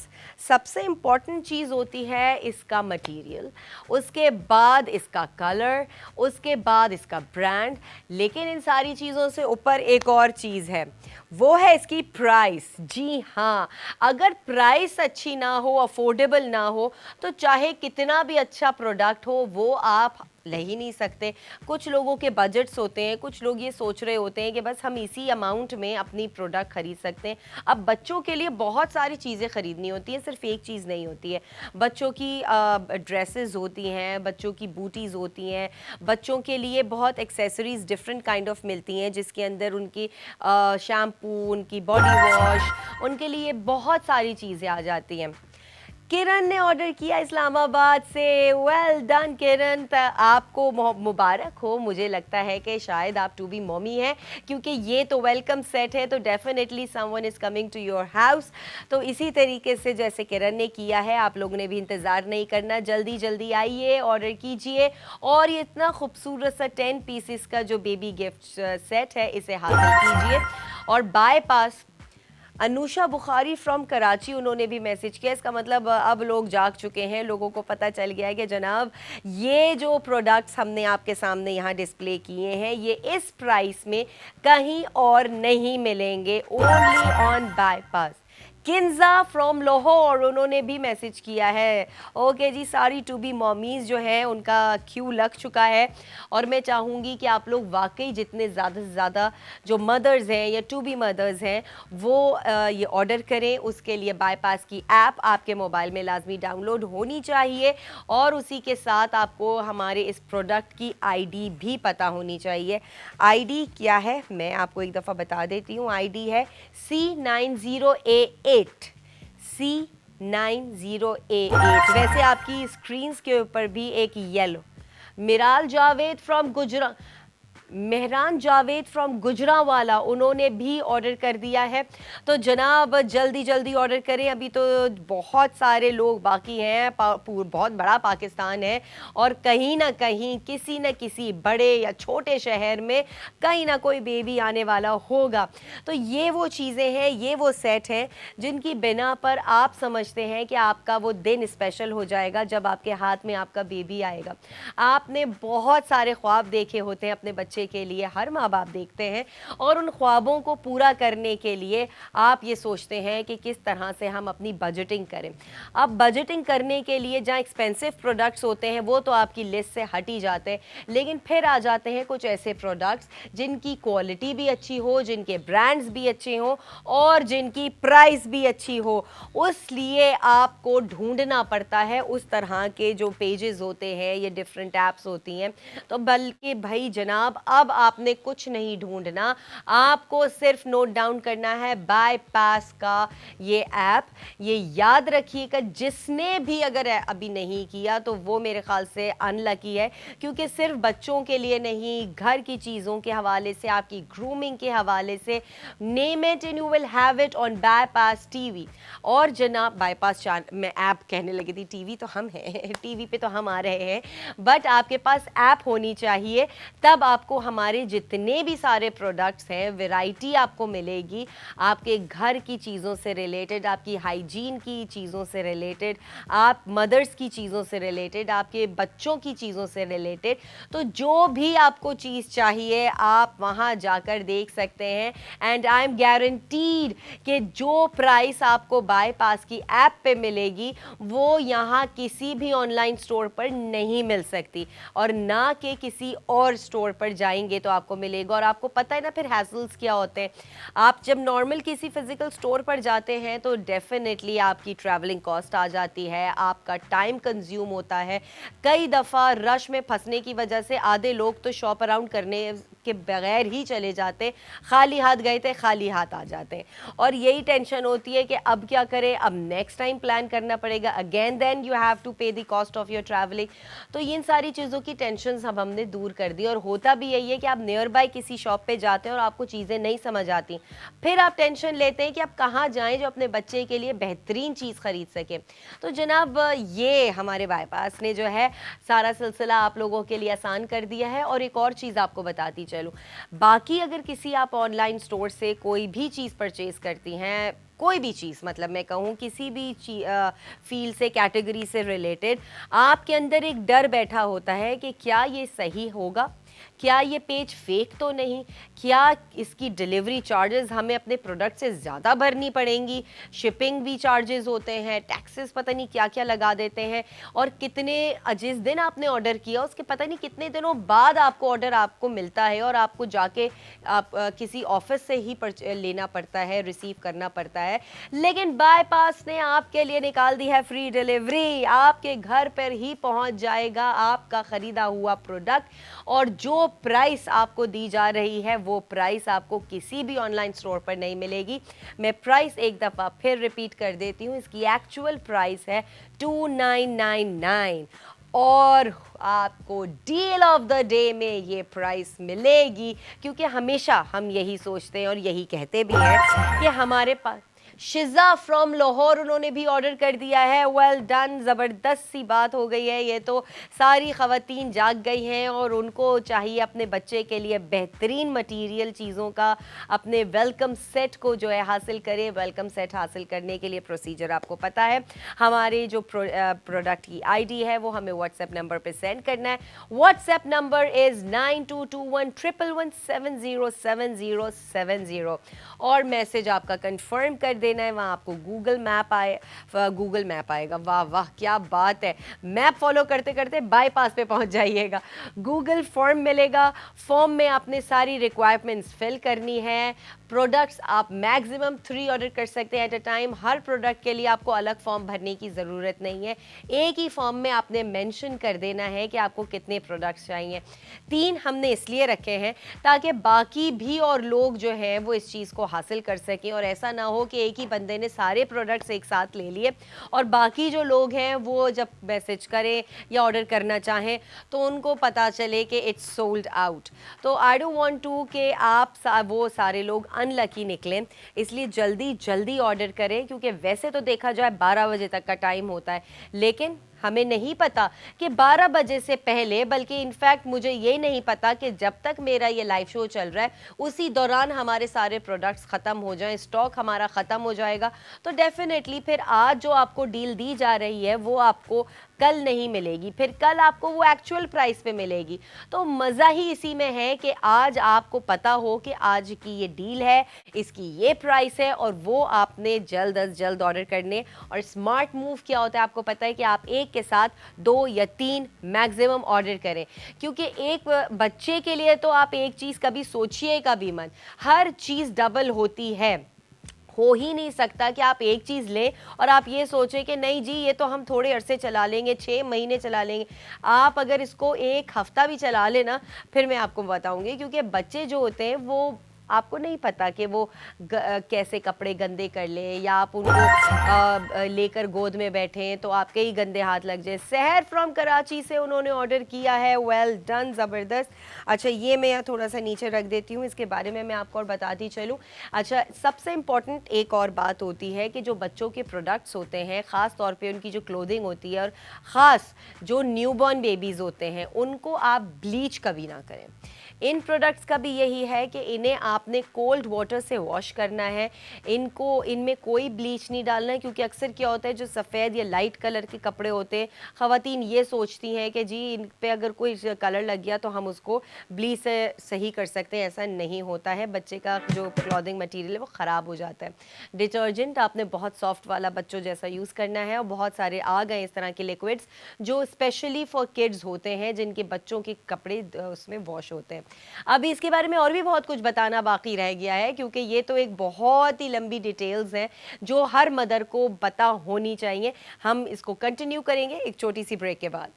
सबसे इम्पॉर्टेंट चीज़ होती है इसका मटेरियल, उसके बाद इसका कलर, उसके बाद इसका ब्रांड, लेकिन इन सारी चीज़ों से ऊपर एक और चीज़ है, वो है इसकी प्राइस। जी हाँ, अगर प्राइस अच्छी ना हो, अफोर्डेबल ना हो, तो चाहे कितना भी अच्छा प्रोडक्ट हो वो आप ले ही नहीं सकते। कुछ लोगों के बजट्स होते हैं, कुछ लोग ये सोच रहे होते हैं कि बस हम इसी अमाउंट में अपनी प्रोडक्ट खरीद सकते हैं। अब बच्चों के लिए बहुत सारी चीज़ें खरीदनी होती हैं, सिर्फ एक चीज़ नहीं होती है। बच्चों की ड्रेसेस होती हैं, बच्चों की बूटीज़ होती हैं, बच्चों के लिए बहुत एक्सेसरीज डिफरेंट काइंड ऑफ मिलती हैं जिसके अंदर उनकी शैम्पू, उनकी बॉडी वॉश, उनके लिए बहुत सारी चीज़ें आ जाती हैं। किरण ने ऑर्डर किया इस्लामाबाद से, वेल डन किरण, आपको मुबारक हो। मुझे लगता है कि शायद आप टू बी मॉमी हैं क्योंकि ये तो वेलकम सेट है, तो definitely someone is coming to your house. तो इसी तरीके से जैसे किरण ने किया है, आप लोगों ने भी इंतज़ार नहीं करना, जल्दी जल्दी आइए, ऑर्डर कीजिए और ये इतना खूबसूरत सा 10 पीसेस का जो बेबी गिफ्ट सेट है इसे हासिल कीजिए। और बाईपास अनुषा बुखारी फ्रॉम कराची, उन्होंने भी मैसेज किया। इसका मतलब अब लोग जाग चुके हैं, लोगों को पता चल गया है कि जनाब ये जो प्रोडक्ट्स हमने आपके सामने यहाँ डिस्प्ले किए हैं ये इस प्राइस में कहीं और नहीं मिलेंगे, only on bypass. Kinza from Lahore, उन्होंने भी मैसेज किया है। ओके जी, सारी टू बी मॉमीज़ जो है उनका क्यू लग चुका है और मैं चाहूँगी कि आप लोग वाकई जितने ज़्यादा से ज़्यादा जो मदर्स हैं या टू बी मदर्स हैं वो ये ऑर्डर करें। उसके लिए बाईपास की ऐप आपके मोबाइल में लाजमी डाउनलोड होनी चाहिए और उसी के साथ आपको हमारे इस प्रोडक्ट की आईडी भी पता होनी चाहिए। आईडी क्या है मैं आपको एक दफ़ा बता देती हूँ। आईडी है C90A8, C90A8। वैसे आपकी स्क्रीन्स के ऊपर भी एक yellow, मिराल Javed from Gujarat, Mehran Javed from Gujranwala, उन्होंने भी ऑर्डर कर दिया है। तो जनाब जल्दी जल्दी ऑर्डर करें, अभी तो बहुत सारे लोग बाकी हैं, बहुत बड़ा पाकिस्तान है और कहीं ना कहीं किसी न किसी बड़े या छोटे शहर में कहीं ना कोई बेबी आने वाला होगा। तो ये वो चीज़ें हैं, ये वो सेट हैं जिनकी बिना पर आप समझते हैं कि आपका वो दिन स्पेशल हो जाएगा जब आपके हाथ में आपका बेबी आएगा। आपने बहुत सारे ख्वाब देखे होते हैं अपने बच्चे के लिए, हर माँ बाप देखते हैं, और उन ख्वाबों को पूरा करने के लिए आप ये सोचते हैं कि किस तरह से हम अपनी बजटिंग करें। अब बजटिंग करने के लिए जहाँ एक्सपेंसिव प्रोडक्ट्स होते हैं वो तो आपकी लिस्ट से हट ही जाते हैं, लेकिन फिर आ जाते हैं कुछ ऐसे प्रोडक्ट्स जिनकी क्वालिटी भी अच्छी हो, जिनके ब्रांड्स भी अच्छे हों और जिनकी प्राइस भी अच्छी हो। उसलिए आपको ढूंढना पड़ता है उस तरह के जो पेजेस होते हैं, ये डिफरेंट ऐप्स होती हैं। तो बल्कि भाई जनाब अब आपने कुछ नहीं ढूंढना, आपको सिर्फ नोट डाउन करना है बाईपास का ये ऐप। ये याद रखिएगा, जिसने भी अगर अभी नहीं किया तो वो मेरे ख्याल से अनलकी है, क्योंकि सिर्फ बच्चों के लिए नहीं, घर की चीज़ों के हवाले से, आपकी ग्रूमिंग के हवाले से, name it and you will have it on bypass TV. और जनाब बाईपास मैं ऐप कहने लगी थी, टीवी तो हम हैं टीवी पे तो हम आ रहे हैं, बट आपके पास ऐप होनी चाहिए, तब आपको हमारे जितने भी सारे प्रोडक्ट्स हैं, वैरायटी आपको मिलेगी, आपके घर की चीज़ों से रिलेटेड, आपकी हाइजीन की चीज़ों से रिलेटेड, आप मदर्स की चीज़ों से रिलेटेड, आपके बच्चों की चीज़ों से रिलेटेड। तो जो भी आपको चीज़ चाहिए आप वहाँ जाकर देख सकते हैं। एंड आई एम गारंटीड कि जो प्राइस आपको बाईपास की ऐप पे मिलेगी वो यहाँ किसी भी ऑनलाइन स्टोर पर नहीं मिल सकती, और ना कि किसी और स्टोर पर जाएंगे तो आपको मिलेगा। और आपको पता है ना फिर हैसल्स क्या होते हैं। आप जब नॉर्मल किसी फिजिकल स्टोर पर जाते हैं तो डेफिनेटली आपकी ट्रैवलिंग कॉस्ट आ जाती है, आपका टाइम कंज्यूम होता है। कई दफ़ा रश में फंसने की वजह से आधे लोग तो शॉप अराउंड करने के बगैर ही चले जाते, खाली हाथ गए थे खाली हाथ आ जाते, और यही टेंशन होती है कि अब क्या करें, अब नेक्स्ट टाइम प्लान करना पड़ेगा again, then you have to pay the cost of your travelling. तो इन सारी चीज़ों की टेंशन अब हमने दूर कर दी। और होता भी यही है कि आप नियर बाय किसी शॉप पे जाते हैं और आपको चीज़ें नहीं समझ आती, फिर आप टेंशन लेते हैं कि आप कहाँ जाएं जो अपने बच्चे के लिए बेहतरीन चीज़ खरीद सके। तो जनाब ये हमारे बाईपास ने जो है सारा सिलसिला आप लोगों के लिए आसान कर दिया है। और एक और चीज़ आपको बताती चलूँ, बाकी अगर किसी आप ऑनलाइन स्टोर से कोई भी चीज़ परचेज़ करती हैं, कोई भी चीज़, मतलब मैं कहूँ किसी भी फील्ड से, कैटेगरी से रिलेटेड, आपके अंदर एक डर बैठा होता है कि क्या ये सही होगा, क्या ये पेज फेक तो नहीं, क्या इसकी डिलीवरी चार्जेस हमें अपने प्रोडक्ट से ज़्यादा भरनी पड़ेंगी, शिपिंग भी चार्जेस होते हैं, टैक्सेस पता नहीं क्या क्या लगा देते हैं, और कितने जिस दिन आपने ऑर्डर किया उसके पता नहीं कितने दिनों बाद आपको ऑर्डर आपको मिलता है, और आपको जाके आप किसी ऑफिस से ही लेना पड़ता है, रिसीव करना पड़ता है। लेकिन बाईपास ने आपके लिए निकाल दी है फ्री डिलीवरी, आपके घर पर ही पहुंच जाएगा आपका ख़रीदा हुआ प्रोडक्ट, और जो प्राइस आपको दी जा रही है वो प्राइस आपको किसी भी ऑनलाइन स्टोर पर नहीं मिलेगी। मैं प्राइस एक दफ़ा फिर रिपीट कर देती हूँ, इसकी एक्चुअल प्राइस है 2999, और आपको डील ऑफ द डे में ये प्राइस मिलेगी, क्योंकि हमेशा हम यही सोचते हैं और यही कहते भी हैं कि हमारे पास शिजा फ्रॉम लाहौर, उन्होंने भी ऑर्डर कर दिया है। वेल डन, ज़बरदस्त सी बात हो गई है ये तो। सारी ख़वातीन जाग गई हैं और उनको चाहिए अपने बच्चे के लिए बेहतरीन मटीरियल चीज़ों का, अपने वेलकम सेट को जो है हासिल करें। वेलकम सेट हासिल करने के लिए प्रोसीजर आपको पता है, हमारे जो प्रोडक्ट की आईडी है वो हमें व्हाट्सएप नंबर पे सेंड करना है। व्हाट्सएप नंबर इज़ 922111707070, और मैसेज आपका कंफर्म कर देना है। वहाँ आपको गूगल मैप आएगा। वाह वाह क्या बात है, मैप फॉलो करते करते बाईपास पे पहुँच जाइएगा। गूगल फॉर्म मिलेगा, फॉर्म में आपने सारी रिक्वायरमेंट्स फिल करनी है। प्रोडक्ट्स आप मैक्सिमम 3 ऑर्डर कर सकते हैं at a time. Her product के लिए आपको अलग फॉर्म भरने की ज़रूरत नहीं है, एक ही फॉर्म में आपने मेंशन कर देना है कि आपको कितने प्रोडक्ट्स चाहिए। 3 हमने इसलिए रखे हैं ताकि बाकी भी और लोग जो हैं वो इस चीज़ को हासिल कर सकें, और ऐसा ना हो कि एक ही बंदे ने सारे प्रोडक्ट्स एक साथ ले लिए और बाकी जो लोग हैं वो जब मैसेज करें या ऑर्डर करना चाहें तो उनको पता चले कि इट्स सोल्ड आउट। तो आई डोंट वांट टू कि आप वो सारे लोग अनलकी निकलें, इसलिए जल्दी जल्दी ऑर्डर करें, क्योंकि वैसे तो देखा जाए 12 बजे तक का टाइम होता है, लेकिन हमें नहीं पता कि 12 बजे से पहले, बल्कि इनफैक्ट मुझे ये नहीं पता कि जब तक मेरा ये लाइव शो चल रहा है उसी दौरान हमारे सारे प्रोडक्ट्स ख़त्म हो जाएं, स्टॉक हमारा ख़त्म हो जाएगा। तो डेफिनेटली फिर आज जो आपको डील दी जा रही है वो आपको कल नहीं मिलेगी, फिर कल आपको वो एक्चुअल प्राइस पे मिलेगी। तो मज़ा ही इसी में है कि आज आपको पता हो कि आज की ये डील है, इसकी ये प्राइस है, और वो आपने जल्द अज जल्द ऑर्डर करने। और स्मार्ट मूव क्या होता है आपको पता है कि आप एक के साथ 2 या 3 मैक्सिमम ऑर्डर करें, क्योंकि एक बच्चे के लिए तो आप एक चीज़ कभी सोचिएगा भी मत, हर चीज़ डबल होती है। हो ही नहीं सकता कि आप एक चीज़ लें और आप ये सोचें कि नहीं जी ये तो हम थोड़े अरसे चला लेंगे, 6 महीने चला लेंगे। आप अगर इसको 1 हफ्ता भी चला लें ना, फिर मैं आपको बताऊँगी, क्योंकि बच्चे जो होते हैं वो आपको नहीं पता कि वो कैसे कपड़े गंदे कर लें, या आप उनको लेकर गोद में बैठें तो आपके ही गंदे हाथ लग जाए। सहर फ्रॉम कराची से उन्होंने ऑर्डर किया है, वेल डन, ज़बरदस्त। अच्छा ये मैं यहाँ थोड़ा सा नीचे रख देती हूँ, इसके बारे में मैं आपको और बताती चलूँ। अच्छा, सबसे इम्पॉर्टेंट एक और बात होती है कि जो बच्चों के प्रोडक्ट्स होते हैं, ख़ास तौर पे उनकी जो क्लोथिंग होती है, और ख़ास जो न्यूबॉर्न बेबीज़ होते हैं, उनको आप ब्लीच कभी ना करें। इन प्रोडक्ट्स का भी यही है कि इन्हें आपने कोल्ड वाटर से वॉश करना है, इनको इनमें कोई ब्लीच नहीं डालना है, क्योंकि अक्सर क्या होता है जो सफ़ेद या लाइट कलर के कपड़े होते हैं, ख़वातीन ये सोचती हैं कि जी इन पे अगर कोई कलर लग गया तो हम उसको ब्लीच से सही कर सकते हैं। ऐसा नहीं होता है, बच्चे का जो क्लॉथिंग मटेरियल है वो ख़राब हो जाता है। डिटर्जेंट आपने बहुत सॉफ्ट वाला बच्चों जैसा यूज़ करना है, और बहुत सारे आ गए इस तरह के लिक्विड्स जो स्पेशली फॉर किड्स होते हैं, जिनके बच्चों के कपड़े उसमें वॉश होते हैं। अभी इसके बारे में और भी बहुत कुछ बताना बाकी रह गया है, क्योंकि ये तो एक बहुत ही लंबी डिटेल्स हैं जो हर मदर को पता होनी चाहिए। हम इसको कंटिन्यू करेंगे एक छोटी सी ब्रेक के बाद।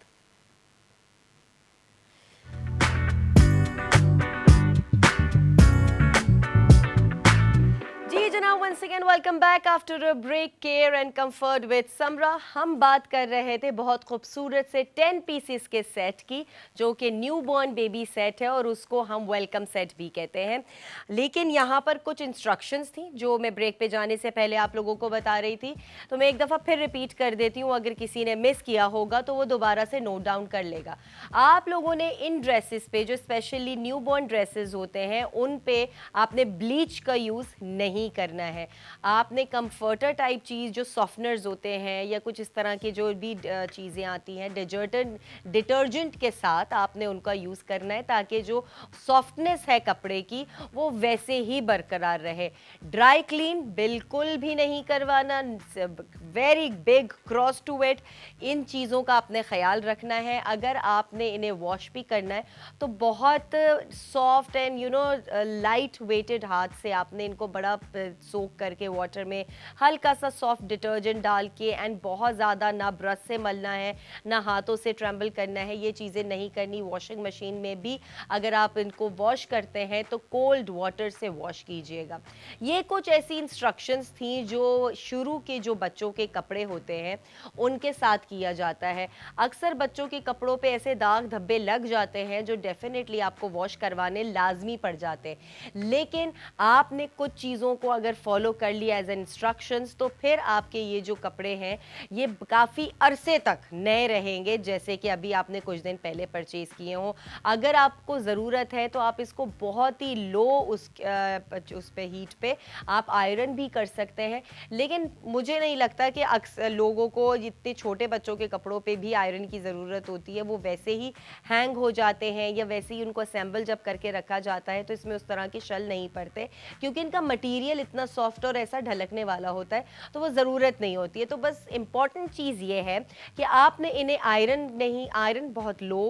जी जनाब, once again welcome back after a break. Care and comfort with Samra. हम बात कर रहे थे बहुत खूबसूरत से 10 पीसेस के सेट की, जो कि न्यू बॉर्न बेबी सेट है, और उसको हम वेलकम सेट भी कहते हैं। लेकिन यहाँ पर कुछ इंस्ट्रक्शंस थी जो मैं ब्रेक पे जाने से पहले आप लोगों को बता रही थी, तो मैं एक दफ़ा फिर रिपीट कर देती हूँ। अगर किसी ने मिस किया होगा तो वो दोबारा से नोट डाउन कर लेगा। आप लोगों ने इन ड्रेसेस पे, जो स्पेशली न्यू बॉर्न ड्रेसेस होते हैं, उन पे आपने ब्लीच का यूज़ नहीं करना है। आपने कंफर्टर टाइप चीज़, जो सॉफ्टनर्स होते हैं या कुछ इस तरह की जो भी चीज़ें आती हैं डिटर्जेंट के साथ, आपने उनका यूज़ करना है, ताकि जो सॉफ्टनेस है कपड़े की वो वैसे ही बरकरार रहे। ड्राई क्लीन बिल्कुल भी नहीं करवाना, very big cross to it. इन चीज़ों का आपने ख्याल रखना है। अगर आपने इन्हें वॉश भी करना है तो बहुत सॉफ्ट एंड लाइट वेटेड हाथ से आपने इनको बड़ा सोक करके वाटर में हल्का सा सॉफ्ट डिटर्जेंट डाल के, एंड बहुत ज़्यादा ना ब्रश से मलना है ना हाथों से ट्रम्बल करना है, ये चीज़ें नहीं करनी। वॉशिंग मशीन में भी अगर आप इनको वॉश करते हैं तो कोल्ड वाटर से वॉश कीजिएगा। ये कुछ ऐसी इंस्ट्रक्शंस थी जो शुरू के जो बच्चों के कपड़े होते हैं उनके साथ किया जाता है। अक्सर बच्चों के कपड़ों पे ऐसे दाग धब्बे लग जाते हैं जो डेफिनेटली आपको वॉश करवाने लाजमी पड़ जाते हैं, लेकिन आपने कुछ चीज़ों को अगर फॉलो कर लिया एज इंस्ट्रक्शंस, तो फिर आपके ये जो कपड़े हैं ये काफ़ी अरसे तक नए रहेंगे, जैसे कि अभी आपने कुछ दिन पहले परचेज़ किए हों। अगर आपको ज़रूरत है तो आप इसको बहुत ही लो उस पे हीट पे आप आयरन भी कर सकते हैं, लेकिन मुझे नहीं लगता कि अक्सर लोगों को इतने छोटे बच्चों के कपड़ों पे भी आयरन की ज़रूरत होती है। वो वैसे ही हैंग हो जाते हैं, या वैसे ही उनको असेंबल जब करके रखा जाता है तो इसमें उस तरह के शल नहीं पड़ते, क्योंकि इनका मटीरियल इतना सॉफ्ट और ऐसा ढलकने वाला होता है, तो वो ज़रूरत नहीं होती है। तो बस इम्पॉर्टेंट चीज़ ये है कि आपने इन्हें आयरन बहुत लो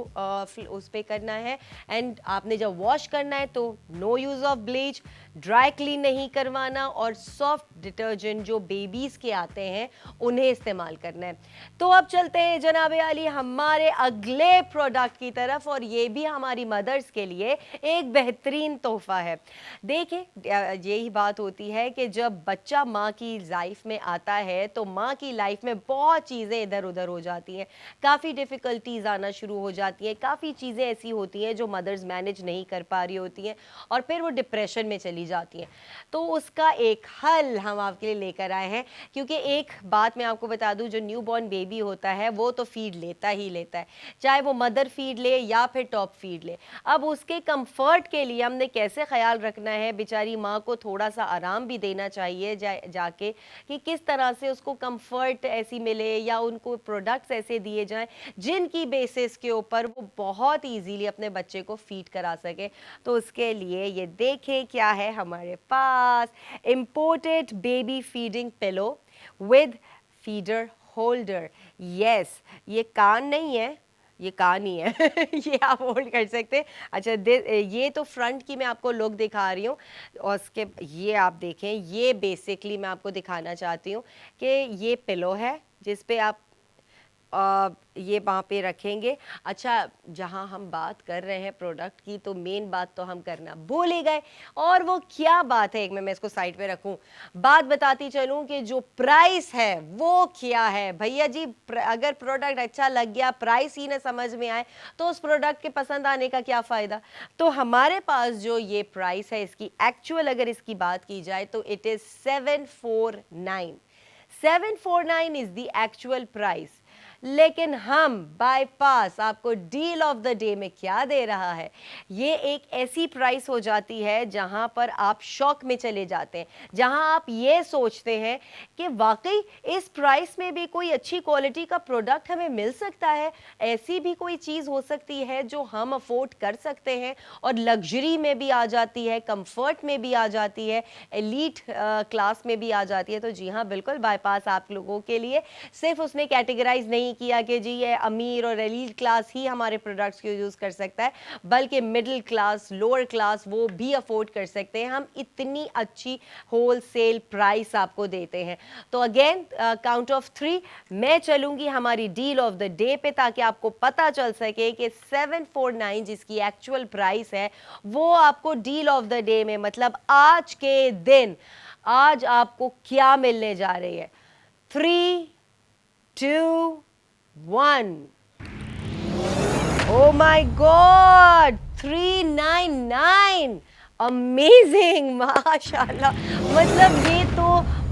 उस पर करना है, एंड आपने जब वॉश करना है तो no use of bleach, dry clean नहीं करवाना, और सॉफ्ट डिटर्जेंट जो बेबीज़ के आते हैं उन्हें इस्तेमाल करना है। तो अब चलते हैं जनाब आली हमारे अगले प्रोडक्ट की तरफ, और ये भी हमारी मदर्स के लिए एक बेहतरीन तोहफा है। देखिए, यही बात होती है कि जब बच्चा माँ की लाइफ में आता है तो माँ की लाइफ में बहुत चीज़ें इधर उधर हो जाती हैं, काफ़ी डिफ़िकल्टीज आना शुरू हो जाती हैं, काफ़ी चीज़ें ऐसी होती हैं जो मदर्स मैनेज नहीं कर पा रही होती हैं, और फिर वो डिप्रेशन में चली जाती हैं। तो उसका एक हल हम आपके लिए लेकर आए हैं, क्योंकि एक बात मैं आपको बता दूं, जो न्यू बॉर्न बेबी होता है वो तो फीड लेता ही लेता है, चाहे वो मदर फीड ले या फिर टॉप फीड ले। अब उसके कंफर्ट के लिए हमने कैसे ख्याल रखना है, बेचारी माँ को थोड़ा सा आराम भी देना चाहिए जाके, कि किस तरह से उसको कंफर्ट ऐसी मिले, या उनको प्रोडक्ट्स ऐसे दिए जाएं जिनकी बेसिस के ऊपर वो बहुत ईजीली अपने बच्चे को फीड करा सके। तो उसके लिए ये देखें क्या है हमारे पास, imported baby feeding pillow with feeder holder. Yes, ये कान नहीं है, ये कान ही है ये आप होल्ड कर सकते हैं। अच्छा ये तो फ्रंट की मैं आपको लुक दिखा रही हूँ और उसके ये आप देखें, ये बेसिकली मैं आपको दिखाना चाहती हूँ कि ये पिलो है जिस पे आप ये वहाँ पे रखेंगे। अच्छा, जहाँ हम बात कर रहे हैं प्रोडक्ट की तो मेन बात तो हम करना भूल ही गए, और वो क्या बात है, एक मैं इसको साइड पे रखूं, बात बताती चलूं कि जो प्राइस है वो क्या है। भैया जी अगर प्रोडक्ट अच्छा लग गया, प्राइस ही ना समझ में आए तो उस प्रोडक्ट के पसंद आने का क्या फ़ायदा। तो हमारे पास जो ये प्राइस है इसकी एक्चुअल अगर इसकी बात की जाए तो it is 749। 749 is the actual price. लेकिन हम बाईपास आपको डील ऑफ द डे में क्या दे रहा है, ये एक ऐसी प्राइस हो जाती है जहां पर आप शॉक में चले जाते हैं, जहां आप ये सोचते हैं कि वाकई इस प्राइस में भी कोई अच्छी क्वालिटी का प्रोडक्ट हमें मिल सकता है, ऐसी भी कोई चीज़ हो सकती है जो हम अफोर्ड कर सकते हैं और लग्जरी में भी आ जाती है, कंफर्ट में भी आ जाती है, एलीट क्लास में भी आ जाती है। तो जी हाँ, बिल्कुल बाईपास आप लोगों के लिए सिर्फ उसने कैटेगराइज नहीं किया कि जी ये अमीर और एलीट क्लास ही हमारे प्रोडक्ट्स को यूज़ कर सकता है, बल्कि मिडिल क्लास, लोअर क्लास वो भी अफोर्ड कर सकते हैं। हम इतनी अच्छी होलसेल प्राइस आपको देते हैं। तो अगेन काउंट ऑफ 3 मैं चलूंगी हमारी डील ऑफ द डे पे, ताकि आपको पता चल सके कि 749 जिसकी एक्चुअल प्राइस है वो आपको डील ऑफ द डे में, मतलब आज के दिन, आज आपको क्या मिलने जा रही है। 3, 2, 1। Oh my God! 399! अमेजिंग, माशाल्लाह। मतलब ये तो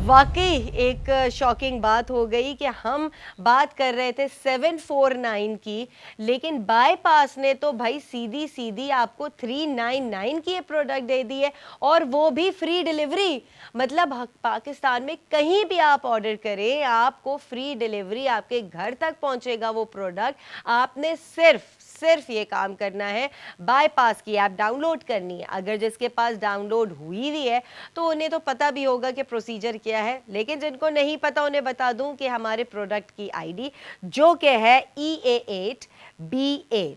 वाकई एक शॉकिंग बात हो गई कि हम बात कर रहे थे 749 की, लेकिन बाईपास ने तो भाई सीधी सीधी आपको 399 की ये प्रोडक्ट दे दी है, और वो भी फ्री डिलीवरी। मतलब पाकिस्तान में कहीं भी आप ऑर्डर करें आपको फ्री डिलीवरी, आपके घर तक पहुंचेगा वो प्रोडक्ट। आपने सिर्फ ये काम करना है, बाईपास की ऐप डाउनलोड करनी है। अगर जिसके पास डाउनलोड हुई हुई है तो उन्हें तो पता भी होगा कि प्रोसीजर क्या है, लेकिन जिनको नहीं पता उन्हें बता दूं कि हमारे प्रोडक्ट की आईडी जो कि है EA8BA,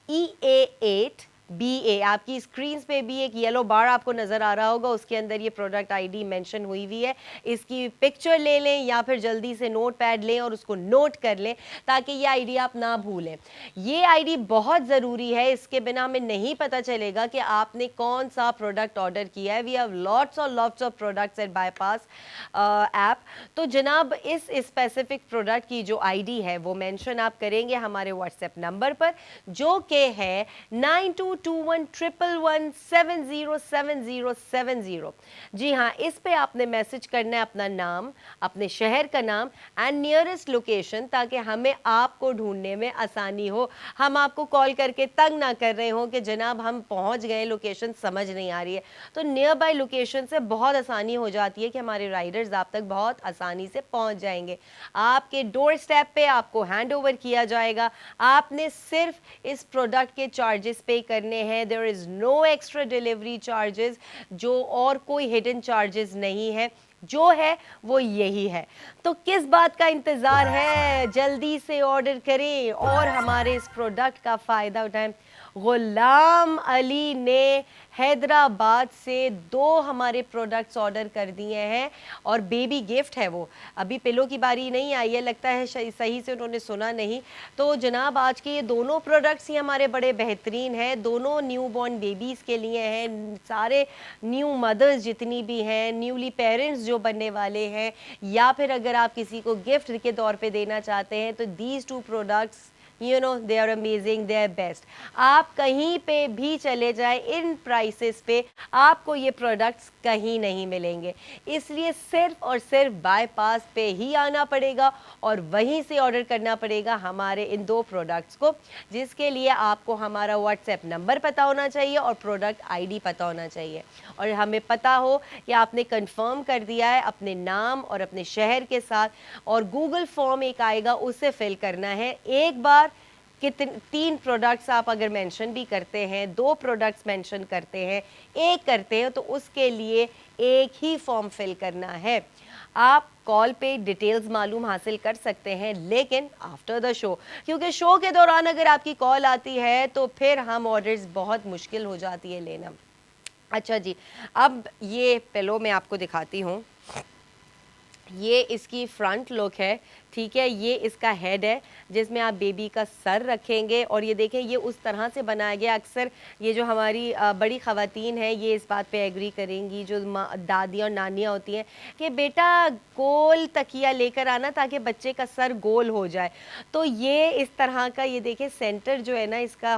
EA8BA, आपकी स्क्रीन पे भी एक येलो बार आपको नजर आ रहा होगा, उसके अंदर ये प्रोडक्ट आईडी मेंशन हुई हुई है। इसकी पिक्चर ले लें या फिर जल्दी से नोट पैड लें और उसको नोट कर लें ताकि ये आईडी आप ना भूलें। ये आईडी बहुत ज़रूरी है, इसके बिना हमें नहीं पता चलेगा कि आपने कौन सा प्रोडक्ट ऑर्डर किया है। We have lots of products at Bypass app. तो जनाब इस स्पेसिफिक प्रोडक्ट की जो आईडी है वो मेंशन आप करेंगे हमारे व्हाट्सएप नंबर पर, जो कि है 922111707070। जी हाँ, इस पे आपने मैसेज करना है अपना नाम, अपने शहर का नाम एंड नियरेस्ट लोकेशन, ताकि हमें आपको ढूंढने में आसानी हो। हम आपको कॉल करके तंग ना कर रहे हो कि जनाब हम पहुंच गए, लोकेशन समझ नहीं आ रही है। तो नियर बाय लोकेशन से बहुत आसानी हो जाती है कि हमारे राइडर्स आप तक बहुत आसानी से पहुंच जाएंगे। आपके डोर स्टेप पे आपको हैंड ओवर किया जाएगा। आपने सिर्फ इस प्रोडक्ट के चार्जेस पे करने हैं। There is no extra delivery charges, जो और कोई हिडन चार्जेस नहीं है, जो है वो यही है। तो किस बात का इंतज़ार है, जल्दी से ऑर्डर करें और हमारे इस प्रोडक्ट का फ़ायदा उठाएं। गुलाम अली ने हैदराबाद से 2 हमारे प्रोडक्ट्स ऑर्डर कर दिए हैं और बेबी गिफ्ट है वो। अभी पिलो की बारी नहीं आई है, लगता है सही से उन्होंने सुना नहीं। तो जनाब आज के ये दोनों प्रोडक्ट्स ही हमारे बड़े बेहतरीन हैं, दोनों न्यू बॉर्न बेबीज़ के लिए हैं। सारे न्यू मदर्स जितनी भी हैं, न्यूली पेरेंट्स जो बनने वाले हैं, या फिर अगर आप किसी को गिफ्ट के तौर पे देना चाहते हैं, तो these 2 products you know they are amazing, they are best. आप कहीं पे भी चले जाएं, इन प्राइसेस पे आपको ये प्रोडक्ट्स कहीं नहीं मिलेंगे। इसलिए सिर्फ और सिर्फ बाईपास पे ही आना पड़ेगा और वहीं से ऑर्डर करना पड़ेगा हमारे इन 2 प्रोडक्ट्स को, जिसके लिए आपको हमारा व्हाट्सएप नंबर पता होना चाहिए और प्रोडक्ट आईडी पता होना चाहिए, और हमें पता हो कि आपने कंफर्म कर दिया है अपने नाम और अपने शहर के साथ, और गूगल फॉर्म एक आएगा उसे फिल करना है। एक बार कितने 3 प्रोडक्ट्स आप अगर मेंशन भी करते हैं, 2 प्रोडक्ट्स मेंशन करते हैं, 1 करते हैं, तो उसके लिए एक ही फॉर्म फिल करना है। आप कॉल पे डिटेल्स मालूम हासिल कर सकते हैं, लेकिन आफ्टर द शो, क्योंकि शो के दौरान अगर आपकी कॉल आती है तो फिर हम ऑर्डर्स बहुत मुश्किल हो जाती है लेना। अच्छा जी, अब ये पिलो मैं आपको दिखाती हूँ। ये इसकी फ्रंट लुक है, ठीक है। ये इसका हेड है जिसमें आप बेबी का सर रखेंगे, और ये देखें ये उस तरह से बनाया गया। अक्सर ये जो हमारी बड़ी ख़वातीन हैं ये इस बात पे एग्री करेंगी, जो दादी और नानियाँ होती हैं, कि बेटा गोल तकिया लेकर आना ताकि बच्चे का सर गोल हो जाए। तो ये इस तरह का, ये देखें सेंटर जो है ना इसका